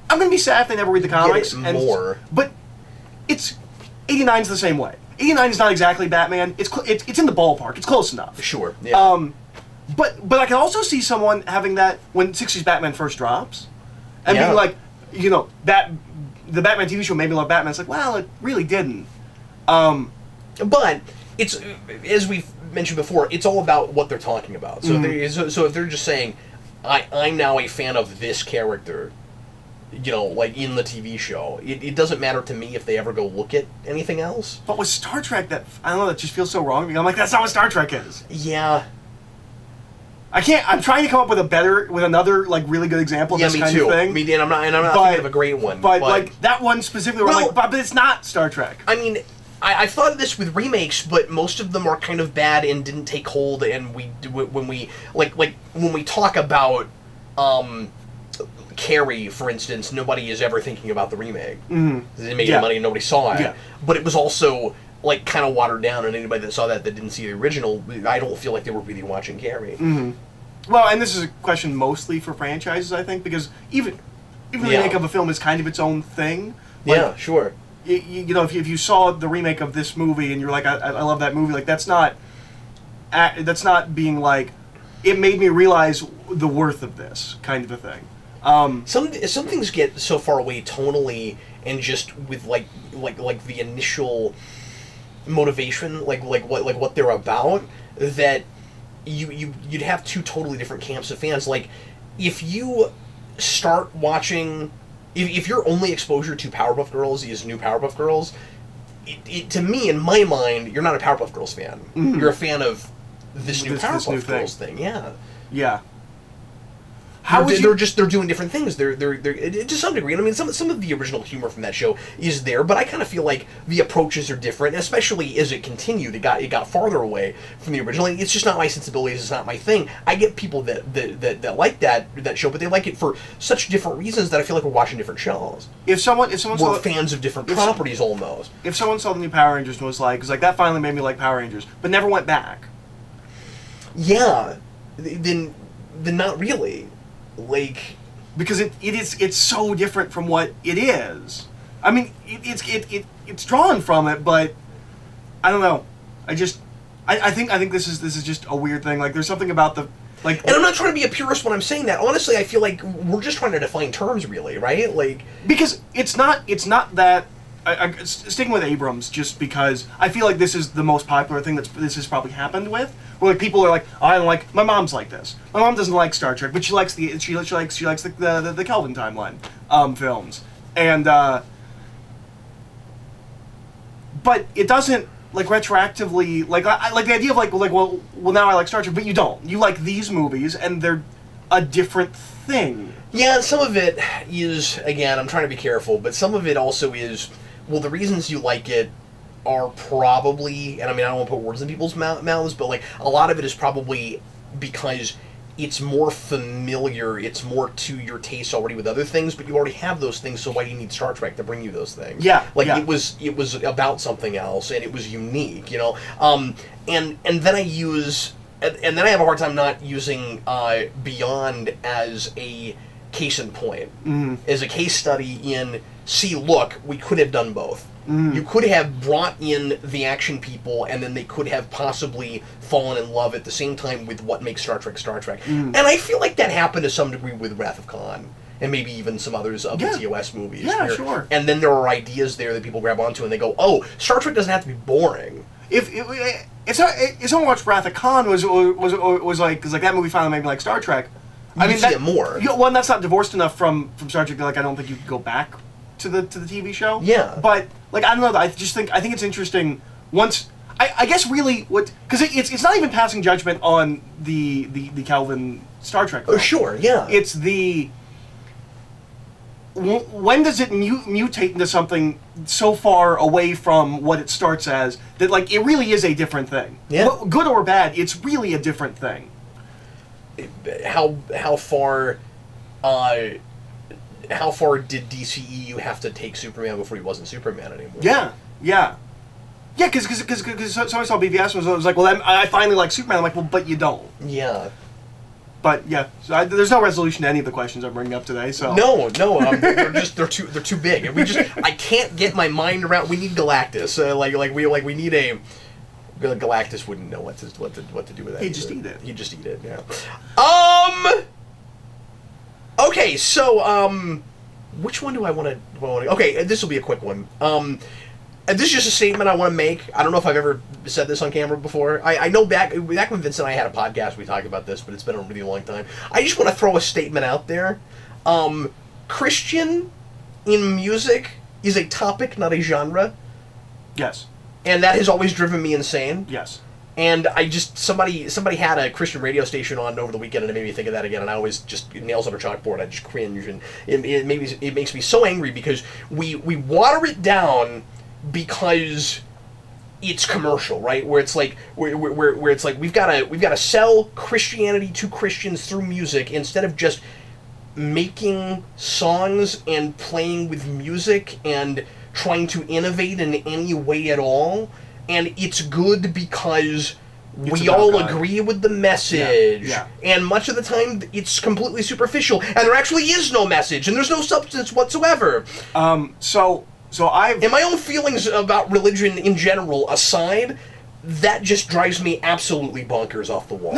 Speaker 2: I'm going to be sad if they never read the comics. But it's 89's the same way. 89 is not exactly Batman. It's in the ballpark. It's close enough.
Speaker 1: Sure. Yeah.
Speaker 2: But I can also see someone having that when 60s Batman first drops, and being like, the Batman TV show made me love Batman. It's like, well, it really didn't.
Speaker 1: But it's, as we've mentioned before, it's all about what they're talking about. So so if they're just saying, I'm now a fan of this character, like in the TV show, it doesn't matter to me if they ever go look at anything else.
Speaker 2: But with Star Trek, that just feels so wrong. I'm like, that's not what Star Trek is.
Speaker 1: Yeah.
Speaker 2: I can't. I'm trying to come up with another like really good example of this kind of thing.
Speaker 1: Me too. And I'm not thinking of a great one.
Speaker 2: But like that one specifically, where I'm like, but it's not Star Trek.
Speaker 1: I mean, I've thought of this with remakes, but most of them are kind of bad and didn't take hold. And when we talk about Carrie, for instance, nobody is ever thinking about the remake. They didn't make any money and nobody saw it. Yeah. But it was also like kind of watered down, and anybody that saw that didn't see the original, I don't feel like they were really watching Carrie.
Speaker 2: Well, and this is a question mostly for franchises, I think, because even the remake of a film is kind of its own thing. Like,
Speaker 1: yeah, sure.
Speaker 2: If you saw the remake of this movie and you're like, I love that movie, like that's not being like, it made me realize the worth of this kind of a thing.
Speaker 1: Some things get so far away tonally and just with like the initial motivation, like what they're about, that you'd have two totally different camps of fans. Like if you start watching, if your only exposure to Powerpuff Girls is new Powerpuff Girls, it to me, in my mind, you're not a Powerpuff Girls fan. You're a fan of this new Powerpuff Girls thing.
Speaker 2: Yeah.
Speaker 1: They're doing different things. They're to some degree. And I mean, some of the original humor from that show is there, but I kind of feel like the approaches are different, especially as it continued. It got farther away from the original. It's just not my sensibilities. It's not my thing. I get people that like that show, but they like it for such different reasons that I feel like we're watching different shows.
Speaker 2: If someone
Speaker 1: we're fans of different properties almost.
Speaker 2: If someone saw the new Power Rangers and was like, that finally made me like Power Rangers, but never went back.
Speaker 1: Yeah, then not really. Like,
Speaker 2: because it's so different from what it is. I mean, it's drawn from it, but I don't know. I think this is just a weird thing. Like, there's something about the like.
Speaker 1: And I'm not trying to be a purist when I'm saying that. Honestly, I feel like we're just trying to define terms, really, right? Like,
Speaker 2: because it's not that. Sticking with Abrams, just because I feel like this is the most popular thing this has probably happened with. Where like people are like, I don't like. My mom's like this. My mom doesn't like Star Trek, but she likes the Kelvin timeline films, and but it doesn't like retroactively like I like the idea of like well now I like Star Trek, but you don't. You like these movies, and they're a different thing.
Speaker 1: Yeah, some of it is, again, I'm trying to be careful, but some of it also is, well, the reasons you like it are probably, and I mean, I don't want to put words in people's mouths, but like a lot of it is probably because it's more familiar, it's more to your taste already with other things, but you already have those things, so why do you need Star Trek to bring you those things?
Speaker 2: Yeah,
Speaker 1: like
Speaker 2: yeah.
Speaker 1: it was about something else, and it was unique, you know. And then I use, and then I have a hard time not using Beyond as a case in point, as a case study in, see, look, we could have done both. You could have brought in the action people, and then they could have possibly fallen in love at the same time with what makes Star Trek Star Trek. And I feel like that happened to some degree with Wrath of Khan, and maybe even some others of the TOS movies.
Speaker 2: Yeah, sure.
Speaker 1: And then there are ideas there that people grab onto, and they go, oh, Star Trek doesn't have to be boring.
Speaker 2: If someone watched Wrath of Khan was like, because like that movie finally made me like Star Trek.
Speaker 1: I mean, see it more.
Speaker 2: One that's not divorced enough from Star Trek. Like, I don't think you could go back to the TV show.
Speaker 1: Yeah.
Speaker 2: But like, I don't know. I think it's interesting. Once I guess really what, because it's not even passing judgment on the Kelvin Star Trek film.
Speaker 1: Oh, sure. Yeah.
Speaker 2: It's the when does it mutate into something so far away from what it starts as that like it really is a different thing.
Speaker 1: Yeah.
Speaker 2: Good or bad, it's really a different thing.
Speaker 1: How far did DCEU have to take Superman before he wasn't Superman anymore?
Speaker 2: Yeah, because somebody saw BVS and was like, well, I finally like Superman. I'm like, well, but you don't.
Speaker 1: Yeah.
Speaker 2: But yeah, so there's no resolution to any of the questions I'm bringing up today. So
Speaker 1: no, they're too big, and I can't get my mind around. We need Galactus, we need a. Galactus wouldn't know what to do with that.
Speaker 2: He'd just eat it.
Speaker 1: He'd just eat it. Yeah. Okay, so which one do I want to? Okay, this will be a quick one. This is just a statement I want to make. I don't know if I've ever said this on camera before. I know back when Vince and I had a podcast, we talked about this, but it's been a really long time. I just want to throw a statement out there. Christian in music is a topic, not a genre.
Speaker 2: Yes.
Speaker 1: And that has always driven me insane.
Speaker 2: Yes.
Speaker 1: And I just, somebody had a Christian radio station on over the weekend, and it made me think of that again, and I always just, nails on a chalkboard, I just cringe, and it makes me so angry, because we water it down because it's commercial, right? Where it's like, where it's like, we've got to sell Christianity to Christians through music, instead of just making songs and playing with music and trying to innovate in any way at all. And it's good because we all agree with the message.
Speaker 2: Yeah.
Speaker 1: And much of the time, it's completely superficial. And there actually is no message, and there's no substance whatsoever.
Speaker 2: So I've...
Speaker 1: And my own feelings about religion in general aside, that just drives me absolutely bonkers off the wall.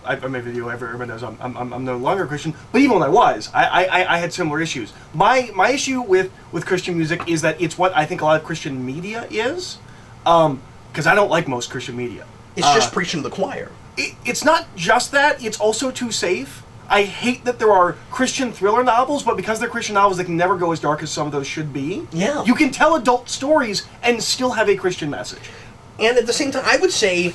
Speaker 2: I made a video. Everyone knows I'm no longer a Christian, but even when I was, I had similar issues. My issue with Christian music is that it's what I think a lot of Christian media is, because I don't like most Christian media.
Speaker 1: It's just preaching to the choir.
Speaker 2: It's not just that; it's also too safe. I hate that there are Christian thriller novels, but because they're Christian novels, they can never go as dark as some of those should be.
Speaker 1: Yeah,
Speaker 2: you can tell adult stories and still have a Christian message.
Speaker 1: And at the same time, I would say.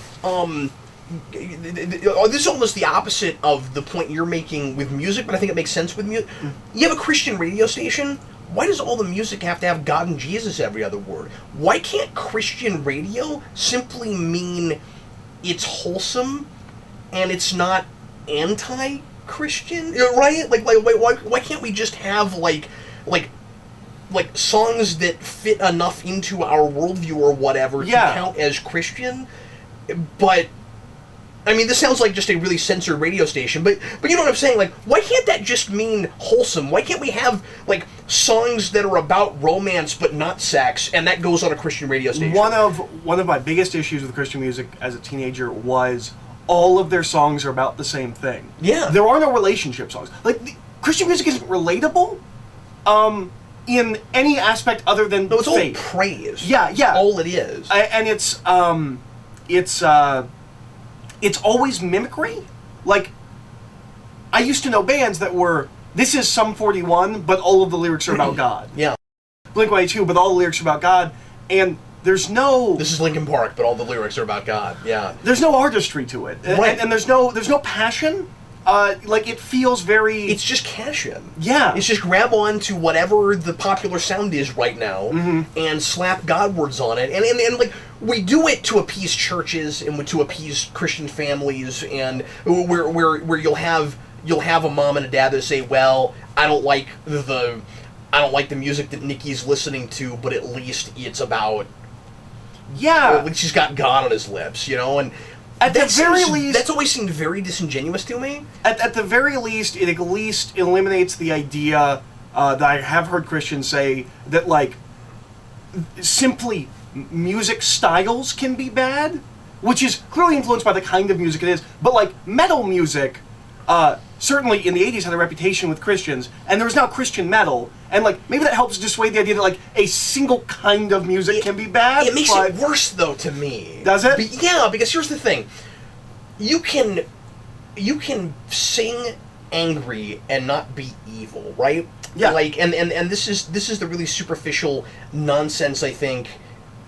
Speaker 1: This is almost the opposite of the point you're making with music, but I think it makes sense with music. You have a Christian radio station. Why does all the music have to have God and Jesus every other word? Why can't Christian radio simply mean it's wholesome and it's not anti-Christian, right? Why can't we just have like songs that fit enough into our worldview or whatever to count as Christian? But I mean, this sounds like just a really censored radio station, but you know what I'm saying? Like, why can't that just mean wholesome? Why can't we have, like, songs that are about romance but not sex, and that goes on a Christian radio station?
Speaker 2: One of my biggest issues with Christian music as a teenager was all of their songs are about the same thing.
Speaker 1: Yeah.
Speaker 2: There are no relationship songs. Like, Christian music isn't relatable in any aspect other than
Speaker 1: no, it's
Speaker 2: faith.
Speaker 1: All praise.
Speaker 2: Yeah.
Speaker 1: That's all it is.
Speaker 2: And it's always mimicry. Like, I used to know bands that were, this is Sum 41, but all of the lyrics are about God.
Speaker 1: Yeah.
Speaker 2: Blink-182, but all the lyrics are about God, and there's no...
Speaker 1: This is Linkin Park, but all the lyrics are about God. Yeah.
Speaker 2: There's no artistry to it.
Speaker 1: Right.
Speaker 2: And there's no passion. Like, it feels very...
Speaker 1: It's just cash in.
Speaker 2: Yeah.
Speaker 1: It's just grab on to whatever the popular sound is right now and slap God words on it. And like, we do it to appease churches and to appease Christian families, and where you'll have a mom and a dad that say, well, I don't like the music that Nikki's listening to, but at least it's about,
Speaker 2: yeah,
Speaker 1: at least he's got God on his lips, you know, and
Speaker 2: at the very least,
Speaker 1: that's always seemed very disingenuous to me.
Speaker 2: At the very least, it at least eliminates the idea that I have heard Christians say that, like, simply music styles can be bad, which is clearly influenced by the kind of music it is, but, like, metal music, certainly in the 80s had a reputation with Christians, and there's now Christian metal, and, like, maybe that helps dissuade the idea that, like, a single kind of music can be bad.
Speaker 1: It makes it worse, though, to me.
Speaker 2: Does it?
Speaker 1: Yeah, because here's the thing. You can sing angry and not be evil, right?
Speaker 2: Yeah.
Speaker 1: Like, and this is the really superficial nonsense, I think.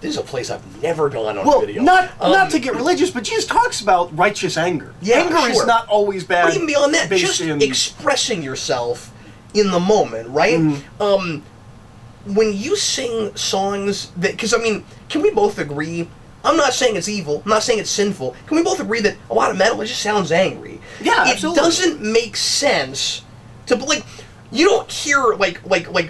Speaker 1: This is a place I've never gone on video.
Speaker 2: Not to get religious, but Jesus talks about righteous anger.
Speaker 1: Yeah,
Speaker 2: anger is not always bad.
Speaker 1: But even beyond that, just expressing yourself in the moment, right? When you sing songs that, because I mean, can we both agree? I'm not saying it's evil. I'm not saying it's sinful. Can we both agree that a lot of metal, it just sounds angry?
Speaker 2: Yeah, absolutely.
Speaker 1: It doesn't make sense to, like, you don't hear like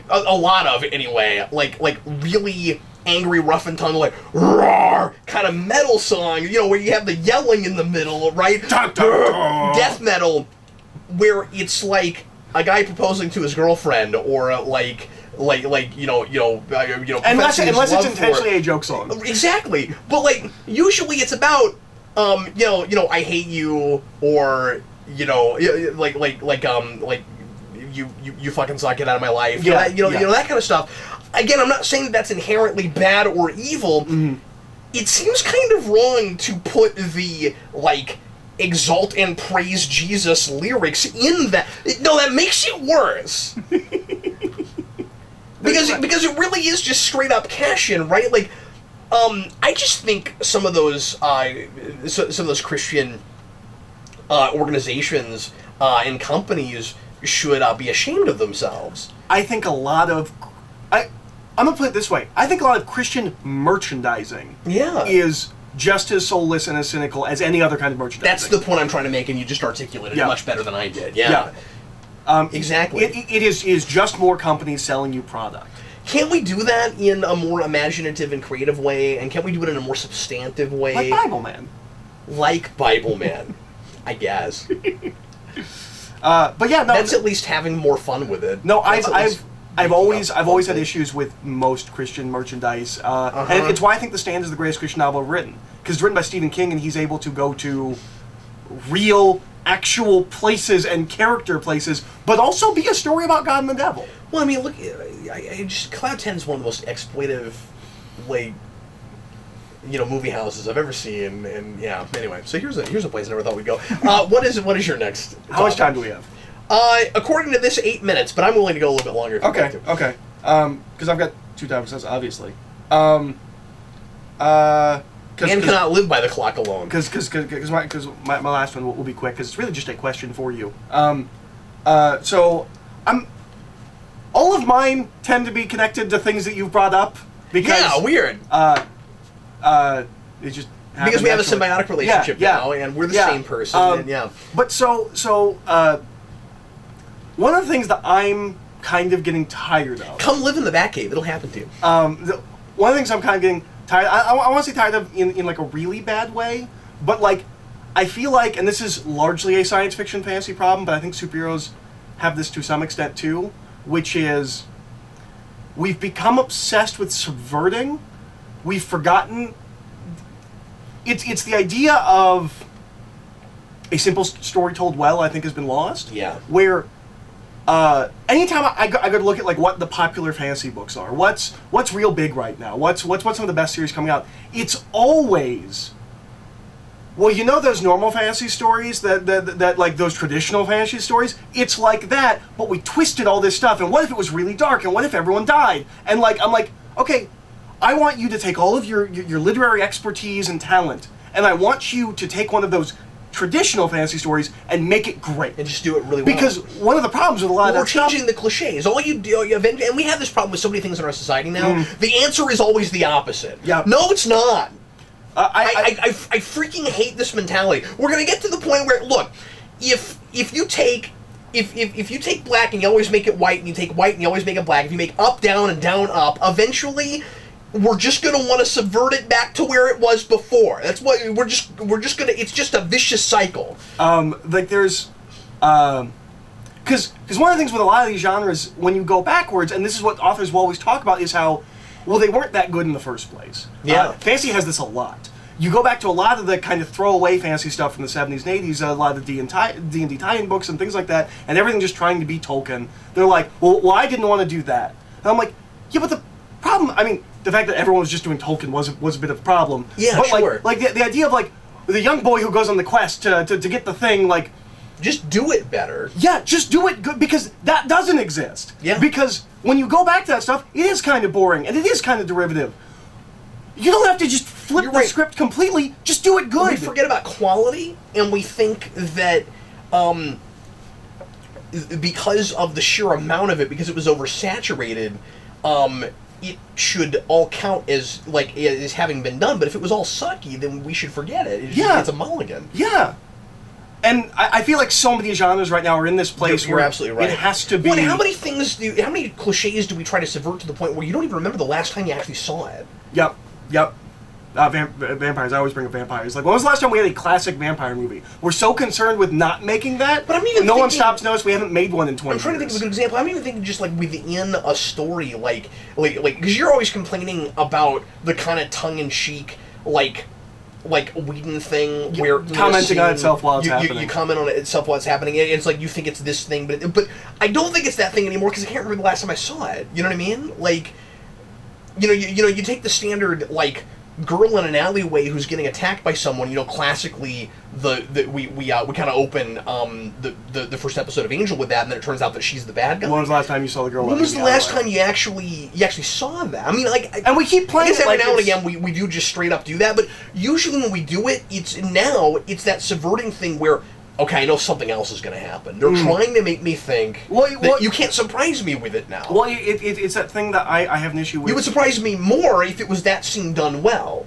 Speaker 1: a lot of it anyway, like really angry, rough and tongue, like roar kind of metal song, you know, where you have the yelling in the middle, right? Death metal, where it's like a guy proposing to his girlfriend, or like
Speaker 2: unless it's intentionally a joke song.
Speaker 1: Exactly, but like usually it's about I hate you, or you fucking suck, get out of my life.
Speaker 2: Yeah,
Speaker 1: you know that kind of stuff. Again, I'm not saying that that's inherently bad or evil. It seems kind of wrong to put the, like, exalt and praise Jesus lyrics in that. No, that makes it worse. because it really is just straight up cash in, right? Like, I just think some of those Christian organizations and companies should be ashamed of themselves.
Speaker 2: I think a lot of... I'm going to put it this way. I think a lot of Christian merchandising is just as soulless and as cynical as any other kind of merchandising.
Speaker 1: That's the point I'm trying to make, and you just articulated it much better than I did. Yeah. Exactly.
Speaker 2: It is just more companies selling you product.
Speaker 1: Can't we do that in a more imaginative and creative way, and can't we do it in a more substantive way?
Speaker 2: Like Bible Man.
Speaker 1: Like Bible Man, I guess.
Speaker 2: But yeah, no.
Speaker 1: That's at least having more fun with it.
Speaker 2: No, I've always had issues with most Christian merchandise, and it's why I think The Stand is the greatest Christian novel ever written, because it's written by Stephen King, and he's able to go to real, actual places and character places, but also be a story about God and the devil.
Speaker 1: Well, I mean, look, Cloud 10 is one of the most exploitive, like, movie houses I've ever seen, and yeah. Anyway, so here's a place I never thought we'd go. What is your next?
Speaker 2: How much time do we have?
Speaker 1: According to this, 8 minutes, but I'm willing to go a little bit longer. If
Speaker 2: Okay. Because I've got 2 time sets, obviously. Man
Speaker 1: cannot live by the clock alone.
Speaker 2: Because my last one will be quick, because it's really just a question for you. All of mine tend to be connected to things that you've brought up. Because,
Speaker 1: weird.
Speaker 2: It just
Speaker 1: because we have a symbiotic relationship now, and we're the same person.
Speaker 2: But one of the things that I'm kind of getting tired of.
Speaker 1: Come live in the Batcave. It'll happen to you.
Speaker 2: One of the things I'm kind of getting tired. I want to say tired of in like a really bad way, but like I feel like, and this is largely a science fiction fantasy problem, but I think superheroes have this to some extent too, which is we've become obsessed with subverting. We've forgotten. It's the idea of a simple story told well, I think, has been lost.
Speaker 1: Yeah.
Speaker 2: Where anytime I go to look at like what the popular fantasy books are, what's real big right now, what's some of the best series coming out, it's always, well, those normal fantasy stories that like those traditional fantasy stories, it's like that, but we twisted all this stuff, and what if it was really dark, and what if everyone died? And like I'm like, okay, I want you to take all of your literary expertise and talent, and I want you to take one of those traditional fantasy stories and make it great.
Speaker 1: And just do it really well.
Speaker 2: Because one of the problems with a lot of that stuff...
Speaker 1: We're changing the cliches. All you do, and we have this problem with so many things in our society now, the answer is always the opposite.
Speaker 2: Yeah.
Speaker 1: No, it's not. I freaking hate this mentality. We're gonna get to the point where, look, if you take black and you always make it white, and you take white and you always make it black, if you make up down and down up, eventually we're just gonna want to subvert it back to where it was before. That's what we're just gonna. It's just a vicious cycle.
Speaker 2: Like there's, because one of the things with a lot of these genres, when you go backwards, and this is what authors will always talk about, is how, well, they weren't that good in the first place.
Speaker 1: Yeah.
Speaker 2: Fantasy has this a lot. You go back to a lot of the kind of throwaway fantasy stuff from the 70s and 80s, a lot of the D&D tie-in books and things like that, and everything just trying to be Tolkien. They're like, well, I didn't want to do that. And I'm like, yeah, but the problem, I mean, the fact that everyone was just doing Tolkien was a bit of a problem.
Speaker 1: Yeah,
Speaker 2: but
Speaker 1: sure.
Speaker 2: Like the idea of, like, the young boy who goes on the quest to get the thing, like...
Speaker 1: Just do it better.
Speaker 2: Yeah, just do it good, because that doesn't exist.
Speaker 1: Yeah.
Speaker 2: Because when you go back to that stuff, it is kind of boring, and it is kind of derivative. You don't have to just flip the script completely, just do it good.
Speaker 1: We forget about quality, and we think that because of the sheer amount of it, because it was oversaturated, it should all count as having been done. But if it was all sucky, then we should forget it. It's a mulligan.
Speaker 2: Yeah. And I feel like so many genres right now are in this place
Speaker 1: You're
Speaker 2: where
Speaker 1: absolutely right.
Speaker 2: It has to be...
Speaker 1: Well, how many cliches do we try to subvert to the point where you don't even remember the last time you actually saw it?
Speaker 2: Yep. Vampires. I always bring up vampires. Like, when was the last time we had a classic vampire movie? We're so concerned with not making that,
Speaker 1: but I'm even
Speaker 2: no one stops notice we haven't made one in 20 years.
Speaker 1: I'm trying to think of a good example. I'm even thinking just like within a story, like because you're always complaining about the kind of tongue-in-cheek, like Whedon thing where
Speaker 2: commenting on itself while it's happening.
Speaker 1: You comment on itself while it's happening. It's like you think it's this thing, but I don't think it's that thing anymore because I can't remember the last time I saw it. You know what I mean? Like, you take the standard like girl in an alleyway who's getting attacked by someone. Classically we kind of open the first episode of Angel with that, and then it turns out that she's the bad guy.
Speaker 2: When was the last time you saw the girl?
Speaker 1: When was the last time you actually saw that? I mean,
Speaker 2: and we keep playing.
Speaker 1: I guess every now and again we do just straight up do that, but usually when we do it, it's that subverting thing where, okay, I know something else is going to happen. They're trying to make me think that you can't surprise me with it now.
Speaker 2: Well, it's that thing that I have an issue with.
Speaker 1: You would surprise me more if it was that scene done well.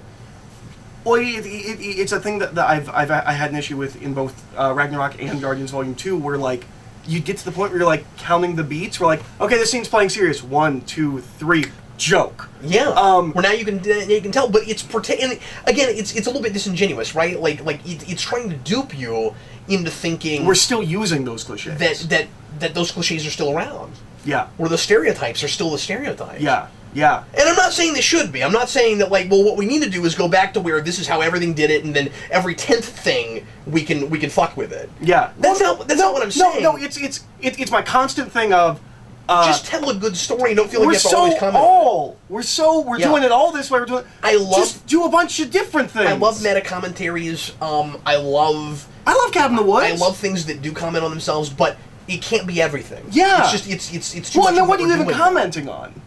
Speaker 2: Well, it's a thing that I had an issue with in both Ragnarok and Guardians Volume 2, where, like, you get to the point where you're, like, counting the beats. We're like, okay, this scene's playing serious. 1, 2, 3, joke.
Speaker 1: Yeah. Well, now you can tell, but it's again, it's a little bit disingenuous, right? Like it's trying to dupe you into thinking
Speaker 2: we're still using those cliches.
Speaker 1: That those cliches are still around.
Speaker 2: Yeah.
Speaker 1: Or the stereotypes are still the stereotypes.
Speaker 2: Yeah. Yeah.
Speaker 1: And I'm not saying they should be. I'm not saying that, like, well, what we need to do is go back to where this is how everything did it, and then every 10th thing we can fuck with it.
Speaker 2: Yeah.
Speaker 1: That's not what I'm saying.
Speaker 2: No, it's my constant thing of
Speaker 1: just tell a good story and don't feel like you have to always comment.
Speaker 2: We're doing it all this way. Just do a bunch of different things.
Speaker 1: I love meta commentaries. I love
Speaker 2: Cabin in the Woods.
Speaker 1: I love things that do comment on themselves, but it can't be everything.
Speaker 2: Yeah.
Speaker 1: It's just it's too much.
Speaker 2: Well, and then what are you even commenting on?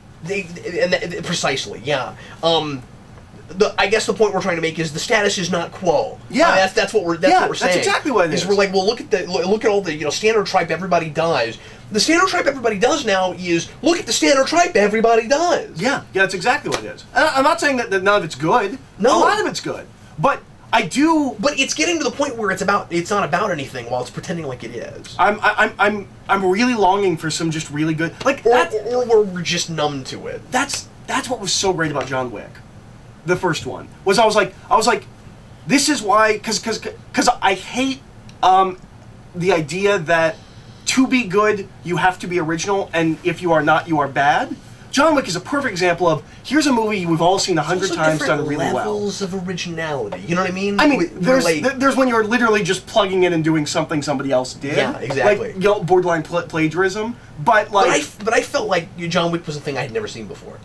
Speaker 1: Precisely, yeah. I guess the point we're trying to make is the status is not quo.
Speaker 2: Yeah,
Speaker 1: that's what we're saying.
Speaker 2: That's exactly what it is.
Speaker 1: We're like, well, look at all the standard tripe everybody does. The standard tripe everybody does now is look at the standard tripe everybody does.
Speaker 2: Yeah, that's exactly what it is. And I'm not saying that none of it's good.
Speaker 1: No,
Speaker 2: a lot of it's good, but I do.
Speaker 1: But it's getting to the point where it's not about anything while it's pretending like it is.
Speaker 2: I'm really longing for some just really good
Speaker 1: or we're just numb to it.
Speaker 2: That's what was so great about John Wick, the first one. I was like, this is why because I hate the idea that to be good you have to be original, and if you are not, you are bad. John Wick is a perfect example of here's a movie we've all seen 100 times done really well.
Speaker 1: Levels of originality, you know what I mean?
Speaker 2: I mean, there's when you're literally just plugging in and doing something somebody else did.
Speaker 1: Yeah, exactly.
Speaker 2: Like borderline plagiarism, but like.
Speaker 1: But I felt like John Wick was a thing I had never seen before.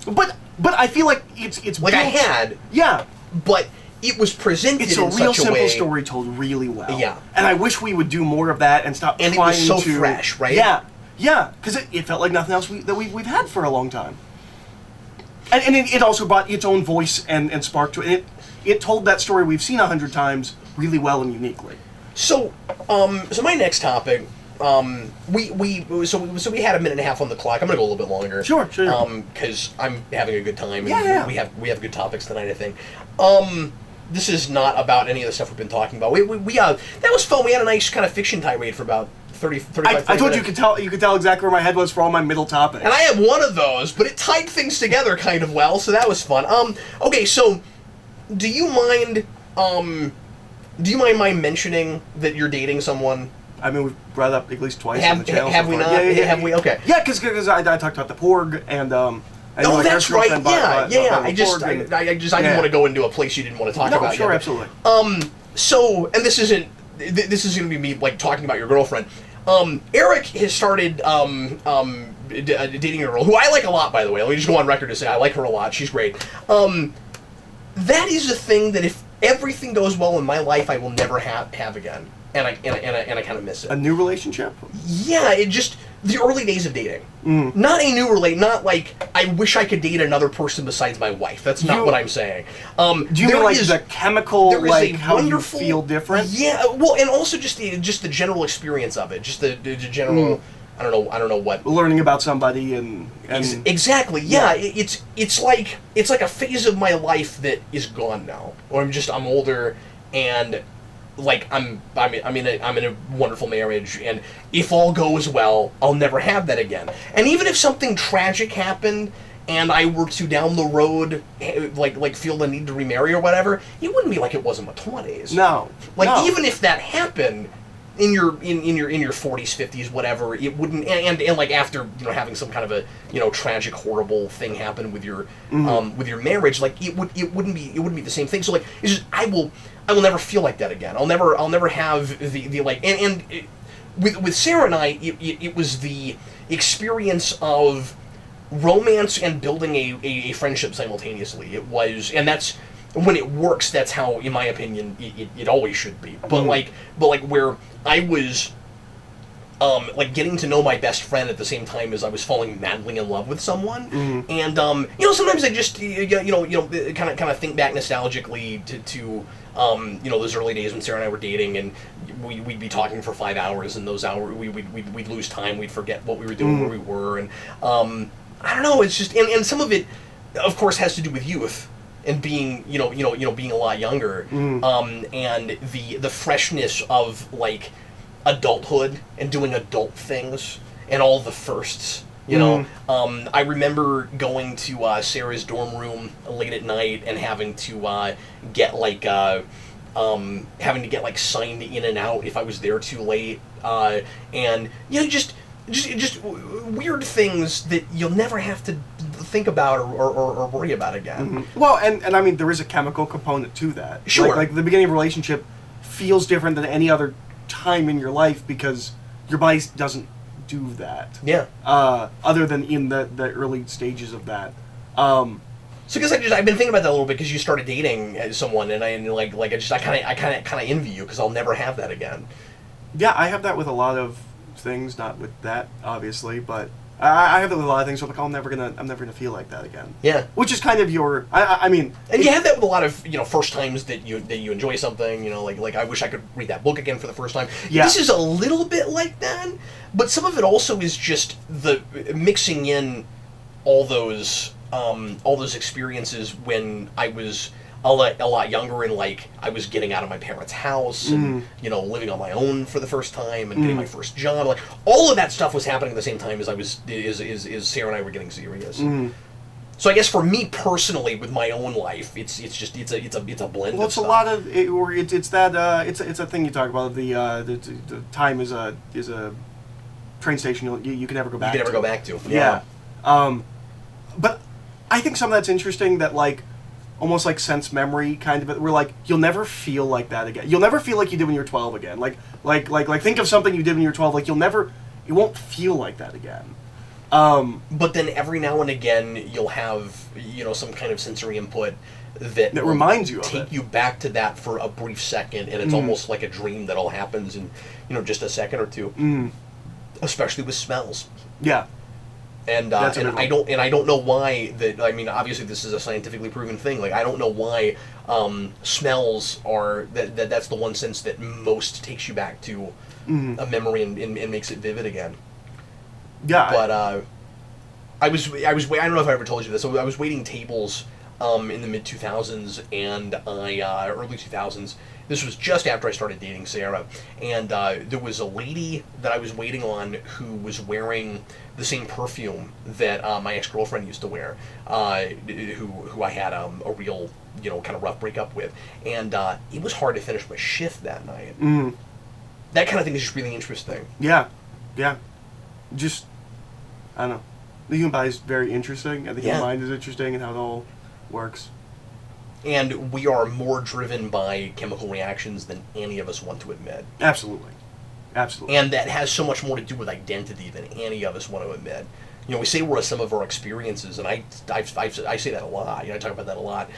Speaker 2: But I feel like it's
Speaker 1: like
Speaker 2: built,
Speaker 1: I had.
Speaker 2: Yeah,
Speaker 1: but it was presented in such a way.
Speaker 2: It's a real simple story told really well.
Speaker 1: Yeah,
Speaker 2: and I wish we would do more of that and stop.
Speaker 1: And
Speaker 2: trying
Speaker 1: it was so
Speaker 2: to,
Speaker 1: fresh, right?
Speaker 2: Yeah. Yeah, because it felt like nothing else that we've had for a long time. And it also brought its own voice and spark to it. It told that story we've seen 100 times really well and uniquely.
Speaker 1: So my next topic, we had a minute and a half on the clock. I'm gonna go a little bit longer.
Speaker 2: Sure.
Speaker 1: Because I'm having a good time. And
Speaker 2: Yeah.
Speaker 1: We have good topics tonight, I think. this is not about any of the stuff we've been talking about. We that was fun. We had a nice kind of fiction tirade for about 35
Speaker 2: I told
Speaker 1: minutes.
Speaker 2: you could tell exactly where my head was for all my middle topics.
Speaker 1: And I had one of those, but it tied things together kind of well, so that was fun. Okay, so do you mind my mentioning that you're dating someone?
Speaker 2: I mean, we've brought it up at least twice on the channel.
Speaker 1: Have
Speaker 2: so
Speaker 1: we
Speaker 2: far.
Speaker 1: not?
Speaker 2: Yeah.
Speaker 1: Have we? Okay.
Speaker 2: Yeah, because I talked about the Porg and
Speaker 1: Oh, that's right. Yeah. I didn't want to go into a place you didn't want to talk about.
Speaker 2: No, sure,
Speaker 1: yet.
Speaker 2: absolutely.
Speaker 1: So, and this is going to be me like talking about your girlfriend. Eric has started dating a girl who I like a lot. By the way, let me just go on record to say I like her a lot. She's great. That is a thing that if everything goes well in my life, I will never have again. And I kind of miss it.
Speaker 2: A new relationship?
Speaker 1: Yeah, it just the early days of dating. Not a new not like I wish I could date another person besides my wife. That's not what I'm saying.
Speaker 2: Do you mean like the chemical, like how you feel different?
Speaker 1: Yeah, well, and also just the general experience of it, just the general. I don't know what.
Speaker 2: Learning about somebody and
Speaker 1: exactly, yeah. It's like a phase of my life that is gone now, or I'm older and. Like I'm in a wonderful marriage, and if all goes well, I'll never have that again. And even if something tragic happened, and I were to down the road, like feel the need to remarry or whatever, it wouldn't be like it was in my 20s.
Speaker 2: No,
Speaker 1: even if that happened in your 40s, 50s, whatever, it wouldn't. And like after having some kind of a tragic, horrible thing happen with your marriage, like it wouldn't be the same thing. So like it's just I will never feel like that again. I'll never have the like and with Sarah and I, it was the experience of romance and building a friendship simultaneously. It was, and that's when it works. That's how, in my opinion, it always should be. But like where I was. Like getting to know my best friend at the same time as I was falling madly in love with someone, and sometimes I just kind of think back nostalgically to those early days when Sarah and I were dating, and we'd be talking for 5 hours, and those hours we'd lose time, we'd forget what we were doing, where we were, and I don't know, it's just and some of it, of course, has to do with youth. And being, being a lot younger, and the freshness of like adulthood and doing adult things and all the firsts. I remember going to Sarah's dorm room late at night and having to get signed in and out if I was there too late, and just weird things that you'll never have to think about or worry about again.
Speaker 2: Well, and I mean there is a chemical component to that.
Speaker 1: Sure.
Speaker 2: Like the beginning of a relationship feels different than any other time in your life because your body doesn't do that.
Speaker 1: Yeah.
Speaker 2: Other than in the early stages of that.
Speaker 1: So because I've been thinking about that a little bit because you started dating someone and I kind of envy you because I'll never have that again.
Speaker 2: Yeah, I have that with a lot of things, not with that obviously, but I have that with a lot of things. So I'm like, I'm never gonna feel like that again.
Speaker 1: Yeah.
Speaker 2: Which is kind of your, I mean.
Speaker 1: And you have that with a lot of first times that you enjoy something. Like I wish I could read that book again for the first time. Yeah. This is a little bit like that, but some of it also is just the mixing in all those experiences when I was a lot younger and like I was getting out of my parents' house and living on my own for the first time and getting my first job. Like all of that stuff was happening at the same time as Sarah and I were getting serious. So I guess for me personally, with my own life, it's a blend.
Speaker 2: Well,
Speaker 1: it's
Speaker 2: a lot of it, or it's a thing you talk about. The time is a train station you can never go back.
Speaker 1: You can never go back to.
Speaker 2: Yeah. But I think some of that's interesting. That like. Almost like sense memory kind of it. We're like, you'll never feel like that again. You'll never feel like you did when you were 12 again. Like think of something you did when you were 12. Like you won't feel like that again.
Speaker 1: But then every now and again, you'll have some kind of sensory input that
Speaker 2: reminds you of
Speaker 1: take you back to that for a brief second, and it's almost like a dream that all happens in just a second or two. Especially with smells.
Speaker 2: Yeah.
Speaker 1: And I don't know why that. I mean, obviously this is a scientifically proven thing. Like I don't know why smells are that's the one sense that most takes you back to a memory and makes it vivid again.
Speaker 2: Yeah.
Speaker 1: But I don't know if I ever told you this. So I was waiting tables in the mid 2000s and early 2000s. This was just after I started dating Sarah, and there was a lady that I was waiting on who was wearing the same perfume that my ex-girlfriend used to wear, who I had a real, kind of rough breakup with, and it was hard to finish my shift that night.
Speaker 2: Mm.
Speaker 1: That kind of thing is just really interesting.
Speaker 2: Yeah, yeah. Just, I don't know. The human body is very interesting, and the human mind is interesting, and how it all works.
Speaker 1: And we are more driven by chemical reactions than any of us want to admit.
Speaker 2: Absolutely. Absolutely.
Speaker 1: And that has so much more to do with identity than any of us want to admit. We say we're a sum of our experiences, and I say that a lot. I talk about that a lot.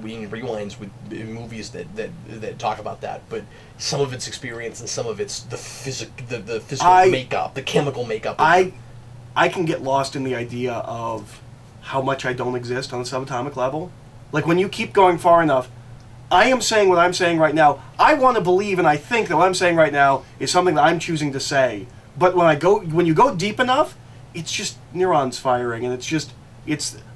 Speaker 1: We in rewinds with movies that talk about that, but some of it's experience and some of it's the physical makeup, the chemical makeup.
Speaker 2: I can get lost in the idea of how much I don't exist on the subatomic level. Like, when you keep going far enough, I am saying what I'm saying right now. I want to believe and I think that what I'm saying right now is something that I'm choosing to say. But when you go deep enough, it's just neurons firing, and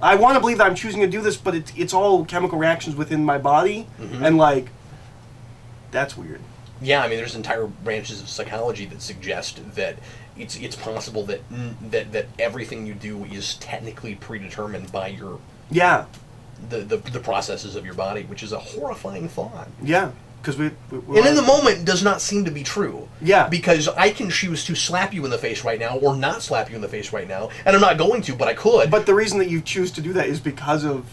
Speaker 2: I want to believe that I'm choosing to do this, but it's all chemical reactions within my body, and that's weird.
Speaker 1: Yeah, I mean, there's entire branches of psychology that suggest that it's possible that everything you do is technically predetermined by your the processes of your body, which is a horrifying thought.
Speaker 2: Yeah, because we're
Speaker 1: and in the moment does not seem to be true.
Speaker 2: Yeah,
Speaker 1: because I can choose to slap you in the face right now or not slap you in the face right now, and I'm not going to, but I could.
Speaker 2: But the reason that you choose to do that is because of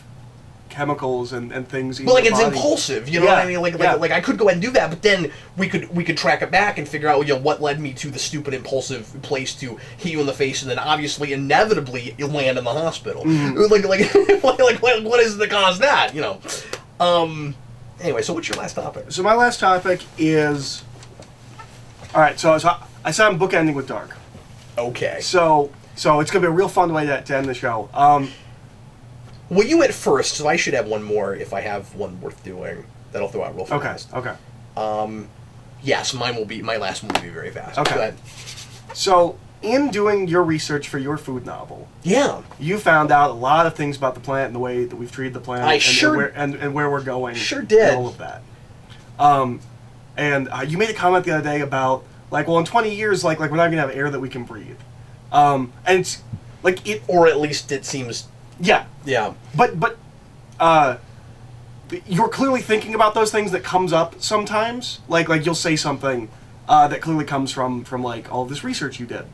Speaker 2: chemicals and things in
Speaker 1: well, like
Speaker 2: your
Speaker 1: it's
Speaker 2: body.
Speaker 1: Impulsive, you know what I mean? Like I could go ahead and do that, but then we could track it back and figure out what led me to the stupid impulsive place to hit you in the face, and then obviously inevitably you land in the hospital. Like what is the cause of that? Anyway, so what's your last topic?
Speaker 2: So my last topic is, all right. So I said I'm bookending with dark.
Speaker 1: Okay.
Speaker 2: So it's gonna be a real fun way to end the show.
Speaker 1: Well, you went first, so I should have one more if I have one worth doing. That'll throw out real fast.
Speaker 2: Okay.
Speaker 1: Yes, mine will be, my last one will be very fast.
Speaker 2: Okay.
Speaker 1: Go ahead.
Speaker 2: So, in doing your research for your food novel, you found out a lot of things about the planet and the way that we've treated the planet, and where we're going.
Speaker 1: Sure did.
Speaker 2: And all of that. And you made a comment the other day about, in 20 years, we're not going to have air that we can breathe. And it's,
Speaker 1: or at least it seems...
Speaker 2: Yeah.
Speaker 1: Yeah.
Speaker 2: But you're clearly thinking about those things that comes up sometimes. Like you'll say something that clearly comes from all this research you did.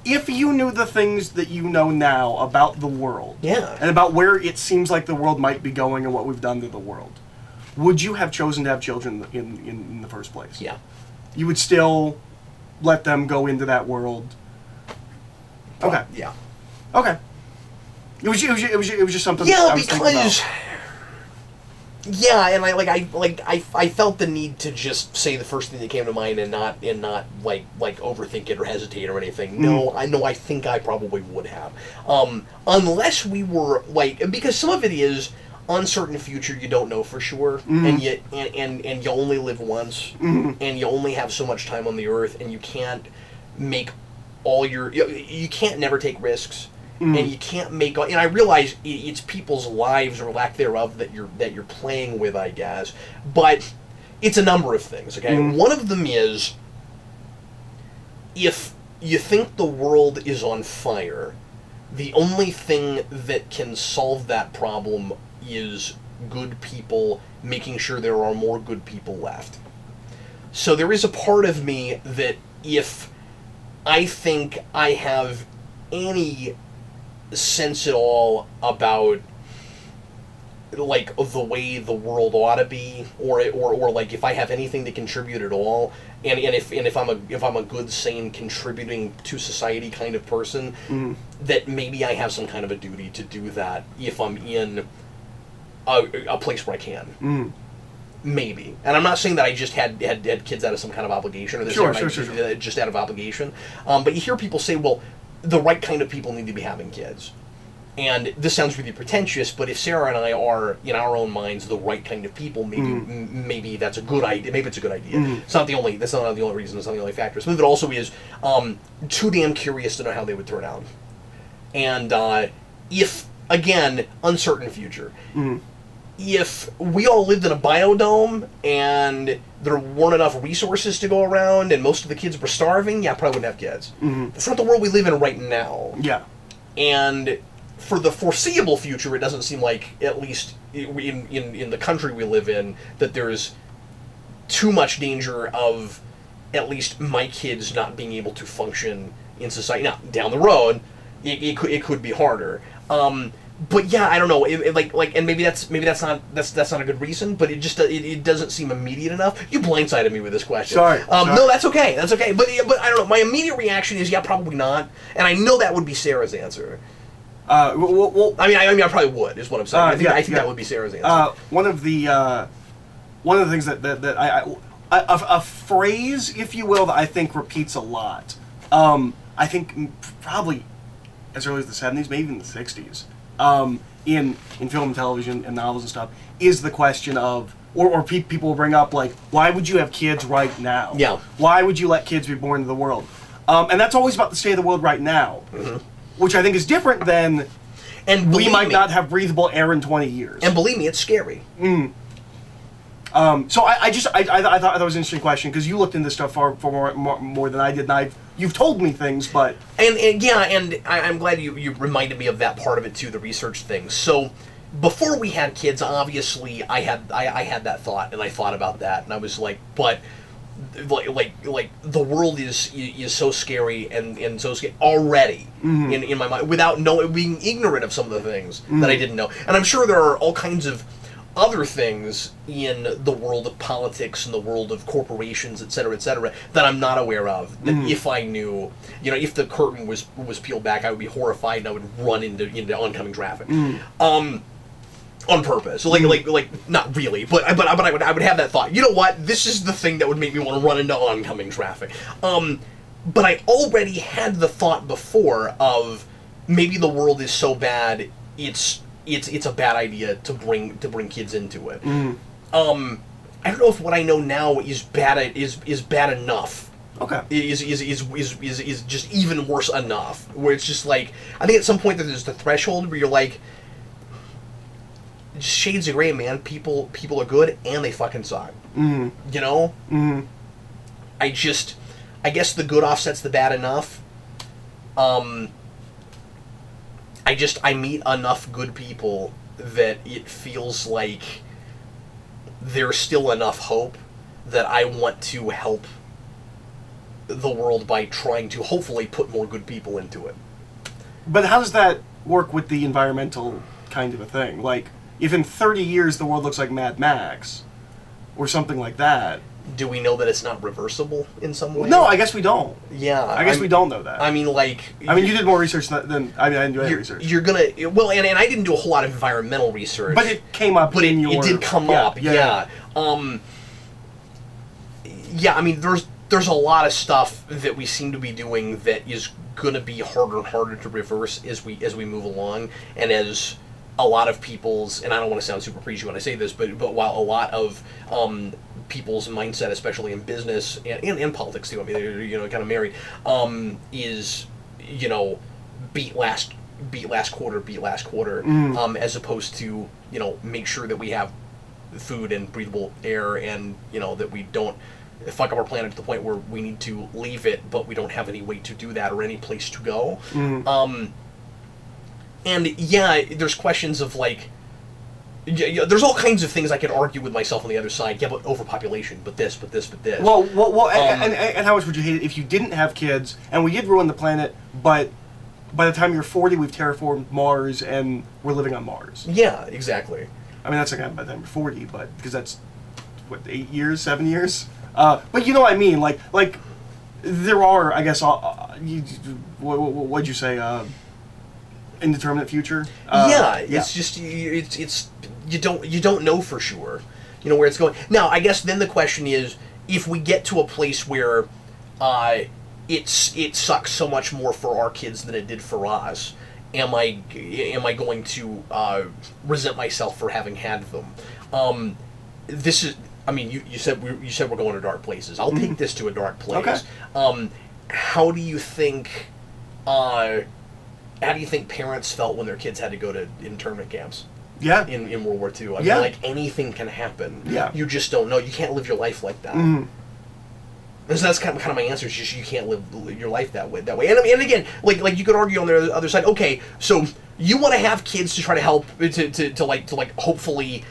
Speaker 2: If you knew the things that you know now about the world, and about where it seems like the world might be going and what we've done to the world, would you have chosen to have children in the first place?
Speaker 1: Yeah.
Speaker 2: You would still let them go into that world? Okay.
Speaker 1: Yeah.
Speaker 2: Okay. It was just something.
Speaker 1: Yeah,
Speaker 2: I was
Speaker 1: because. Yeah, and I felt the need to just say the first thing that came to mind and not overthink it or hesitate or anything. No, I think I probably would have, unless we were because some of it is uncertain future, you don't know for sure, and you only live once, and you only have so much time on the earth, and you can't make you can't never take risks. And you can't make, and I realize it's people's lives or lack thereof that you're playing with, I guess, but it's a number of things. Okay, one of them is if you think the world is on fire, the only thing that can solve that problem is good people making sure there are more good people left. So there is a part of me that if I think I have any sense at all about the way the world ought to be, or if I have anything to contribute at all, and if I'm a good, sane, contributing to society kind of person, that maybe I have some kind of a duty to do that if I'm in a place where I can. Maybe. And I'm not saying that I just had kids out of some kind of obligation, or this
Speaker 2: sure.
Speaker 1: just out of obligation. But you hear people say, well, the right kind of people need to be having kids. And this sounds really pretentious, but if Sarah and I are, in our own minds, the right kind of people, maybe that's a good idea. Maybe it's a good idea. It's not the only. That's not the only reason. It's not the only factor. Some of it also is too damn curious to know how they would turn out. And if again, uncertain future.
Speaker 2: Mm-hmm.
Speaker 1: If we all lived in a biodome and there weren't enough resources to go around and most of the kids were starving, yeah, I probably wouldn't have kids.
Speaker 2: Mm-hmm.
Speaker 1: That's not the world we live in right now.
Speaker 2: Yeah.
Speaker 1: And for the foreseeable future, it doesn't seem like, at least in the country we live in, that there's too much danger of at least my kids not being able to function in society. Now, down the road, it could be harder. But yeah, I don't know. And maybe that's not a good reason. But it doesn't seem immediate enough. You blindsided me with this question.
Speaker 2: Sorry.
Speaker 1: No, that's okay. That's okay. But I don't know. My immediate reaction is, yeah, probably not. And I know that would be Sarah's answer.
Speaker 2: Well,
Speaker 1: I mean, I probably would. Is what I'm saying. I think that would be Sarah's answer.
Speaker 2: One of the things that a phrase, if you will, that I think repeats a lot. I think probably as early as the 70s, maybe even the 60s. In film and television and novels and stuff, is the question of, or people will bring up, like, why would you have kids right now?
Speaker 1: Yeah.
Speaker 2: Why would you let kids be born into the world? And that's always about the state of the world right now, which I think is different than,
Speaker 1: and
Speaker 2: we might not have breathable air in 20 years.
Speaker 1: And believe me, it's scary.
Speaker 2: So I thought that was an interesting question, because you looked into this stuff far more than I did, and you've told me things, but...
Speaker 1: And yeah, and I'm glad you reminded me of that part of it too, the research thing. So, before we had kids, obviously, I had that thought, and I thought about that, and I was like, but... Like the world is so scary and so scary already in my mind, without being ignorant of some of the things that I didn't know. And I'm sure there are all kinds of other things in the world of politics and the world of corporations, et cetera, that I'm not aware of. That if I knew, if the curtain was peeled back, I would be horrified and I would run into oncoming traffic. On purpose, like not really, but I would have that thought. You know what? This is the thing that would make me want to run into oncoming traffic. But I already had the thought before of maybe the world is so bad it's a bad idea to bring kids into it. I don't know if what I know now is bad enough.
Speaker 2: Okay.
Speaker 1: Is just even worse enough. Where it's just like, I think at some point there's the threshold where you're like, shades of gray, man. People are good and they fucking suck. You know? I guess the good offsets the bad enough. I meet enough good people that it feels like there's still enough hope that I want to help the world by trying to hopefully put more good people into it.
Speaker 2: But how does that work with the environmental kind of a thing? Like, if in 30 years the world looks like Mad Max, or something like that...
Speaker 1: Do we know that it's not reversible in some way?
Speaker 2: No, I guess we don't.
Speaker 1: Yeah.
Speaker 2: I guess we don't know that.
Speaker 1: I mean, like...
Speaker 2: you did more research than... I didn't do any research.
Speaker 1: You're gonna... Well, and I didn't do a whole lot of environmental research.
Speaker 2: But it came up in your...
Speaker 1: It did come up, yeah. I mean, there's a lot of stuff that we seem to be doing that is gonna be harder and harder to reverse as we move along, and as a lot of people's, and I don't want to sound super preachy when I say this, but while a lot of people's mindset, especially in business and politics too, I mean, they're kind of married, is beat last quarter, as opposed to make sure that we have food and breathable air, and that we don't fuck up our planet to the point where we need to leave it, but we don't have any way to do that or any place to go. And yeah, there's questions of like, there's all kinds of things I could argue with myself on the other side. Yeah, but overpopulation, but this. Well,
Speaker 2: and how much would you hate it if you didn't have kids and we did ruin the planet, but by the time you're 40, we've terraformed Mars and we're living on Mars?
Speaker 1: Yeah, exactly.
Speaker 2: I mean, that's like by the time you're 40, but because that's what, 8 years, 7 years. But you know what I mean? Like there are, I guess, what'd you say? Indeterminate future.
Speaker 1: It's just it's you don't know for sure, where it's going. Now, I guess then the question is, if we get to a place where it sucks so much more for our kids than it did for us, am I going to resent myself for having had them? This is, I mean, you said we're going to dark places. I'll take this to a dark place.
Speaker 2: Okay.
Speaker 1: How do you think how do you think parents felt when their kids had to go to internment camps?
Speaker 2: Yeah.
Speaker 1: In World War II. I
Speaker 2: Yeah.
Speaker 1: mean, like, anything can happen.
Speaker 2: Yeah.
Speaker 1: You just don't know. You can't live your life like that.
Speaker 2: Mhm.
Speaker 1: And so that's kind of my answer. Is just you can't live your life that way. And I mean, and again, like you could argue on the other side. Okay, so you want to have kids to try to help to hopefully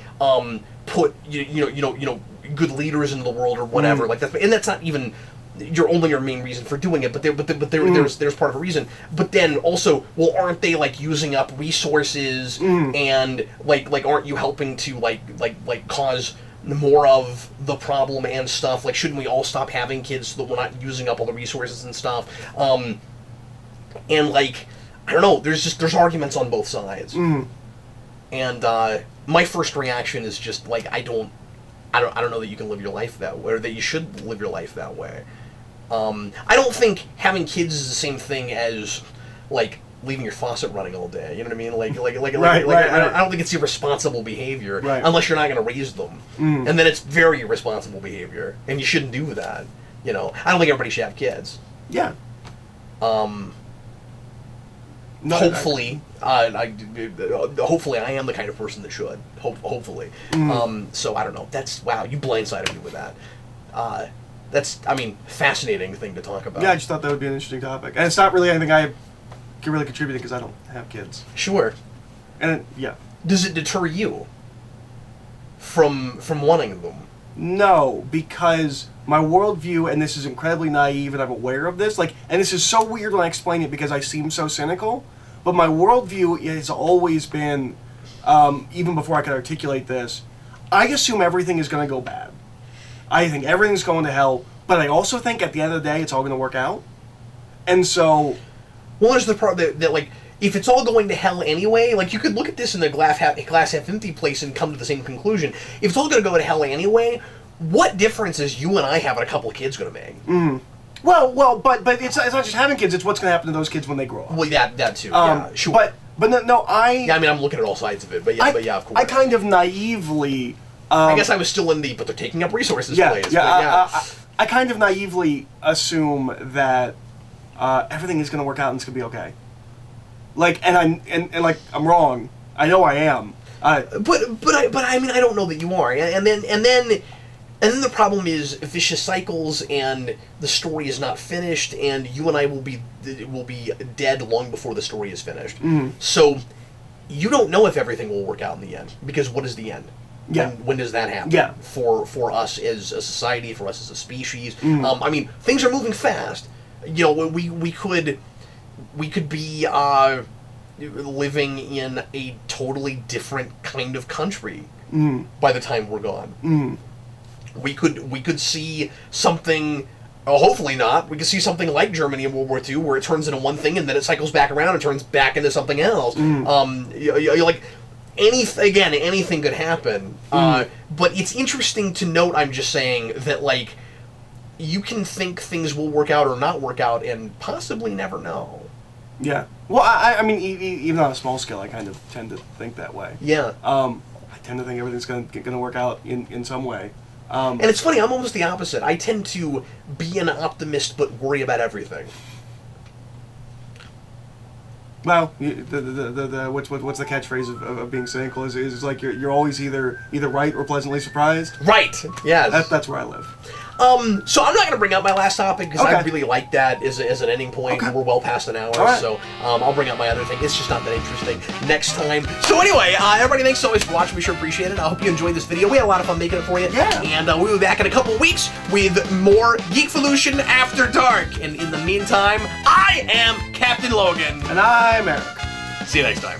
Speaker 1: put you know good leaders into the world or whatever. Like that's, and that's not even your main reason for doing it, but there's part of a reason. But then also, well, aren't they like using up resources and like aren't you helping to like cause more of the problem and stuff? Like, shouldn't we all stop having kids so that we're not using up all the resources and stuff? And like, I don't know. There's arguments on both sides. And my first reaction is just like I don't know that you can live your life that way, or that you should live your life that way. I don't think having kids is the same thing as like leaving your faucet running all day. You know what I mean? Right. I don't think it's irresponsible behavior unless you're not going to raise them, and then it's very irresponsible behavior, and you shouldn't do that. You know, I don't think everybody should have kids.
Speaker 2: Yeah.
Speaker 1: Hopefully, hopefully, I am the kind of person that should. Hopefully. So I don't know. That's wow. You blindsided me with that. That's, I mean, fascinating thing to talk about.
Speaker 2: Yeah, I just thought that would be an interesting topic, and it's not really anything I can really contribute because I don't have kids.
Speaker 1: Sure.
Speaker 2: And yeah.
Speaker 1: Does it deter you from wanting them?
Speaker 2: No, because my worldview, and this is incredibly naive, and I'm aware of this. Like, and this is so weird when I explain it because I seem so cynical. But my worldview has always been, even before I could articulate this, I assume everything is going to go bad. I think everything's going to hell, but I also think at the end of the day, it's all going to work out. And so...
Speaker 1: Well, there's the part that like, if it's all going to hell anyway, like, you could look at this in the glass half empty place and come to the same conclusion. If it's all going to go to hell anyway, what difference is you and I having a couple of kids going to make?
Speaker 2: Well, but it's not just having kids, it's what's going to happen to those kids when they grow up.
Speaker 1: Well, that too, yeah, sure.
Speaker 2: But no,
Speaker 1: Yeah, I mean, I'm looking at all sides of it, but yeah, of course.
Speaker 2: I kind of naively...
Speaker 1: I guess I was still in the, but they're taking up resources place.
Speaker 2: I kind of naively assume that everything is going to work out and it's going to be okay. Like, and like, I'm wrong. I know I am.
Speaker 1: But I mean, I don't know that you are. And then the problem is vicious cycles, and the story is not finished, and you and I will be dead long before the story is finished. So you don't know if everything will work out in the end, because what is the end?
Speaker 2: Yeah.
Speaker 1: When does that happen?
Speaker 2: Yeah.
Speaker 1: For us as a society, for us as a species. I mean, things are moving fast. You know, we could be living in a totally different kind of country by the time we're gone. We could see something. Hopefully not. We could see something like Germany in World War II, where it turns into one thing and then it cycles back around and turns back into something else. Like. Anything could happen. But it's interesting to note, I'm just saying, that, like, you can think things will work out or not work out and possibly never know.
Speaker 2: Yeah. Well, I mean, even on a small scale, I kind of tend to think that way.
Speaker 1: Yeah.
Speaker 2: I tend to think everything's going to work out in some way.
Speaker 1: And it's funny, I'm almost the opposite. I tend to be an optimist but worry about everything.
Speaker 2: Well, what's the catchphrase of being cynical is like you're always either right or pleasantly surprised.
Speaker 1: Right. Yes.
Speaker 2: That's where I live.
Speaker 1: So I'm not going to bring up my last topic because I really like that as an ending point.
Speaker 2: Okay.
Speaker 1: We're well past an hour,
Speaker 2: right.
Speaker 1: So I'll bring up my other thing. It's just not that interesting next time. So anyway, everybody, thanks so much for watching. We sure appreciate it. I hope you enjoyed this video. We had a lot of fun making it for you.
Speaker 2: Yeah.
Speaker 1: And we'll be back in a couple weeks with more Geekvolution After Dark. And in the meantime, I am Captain Logan.
Speaker 2: And I'm Eric.
Speaker 1: See you next time.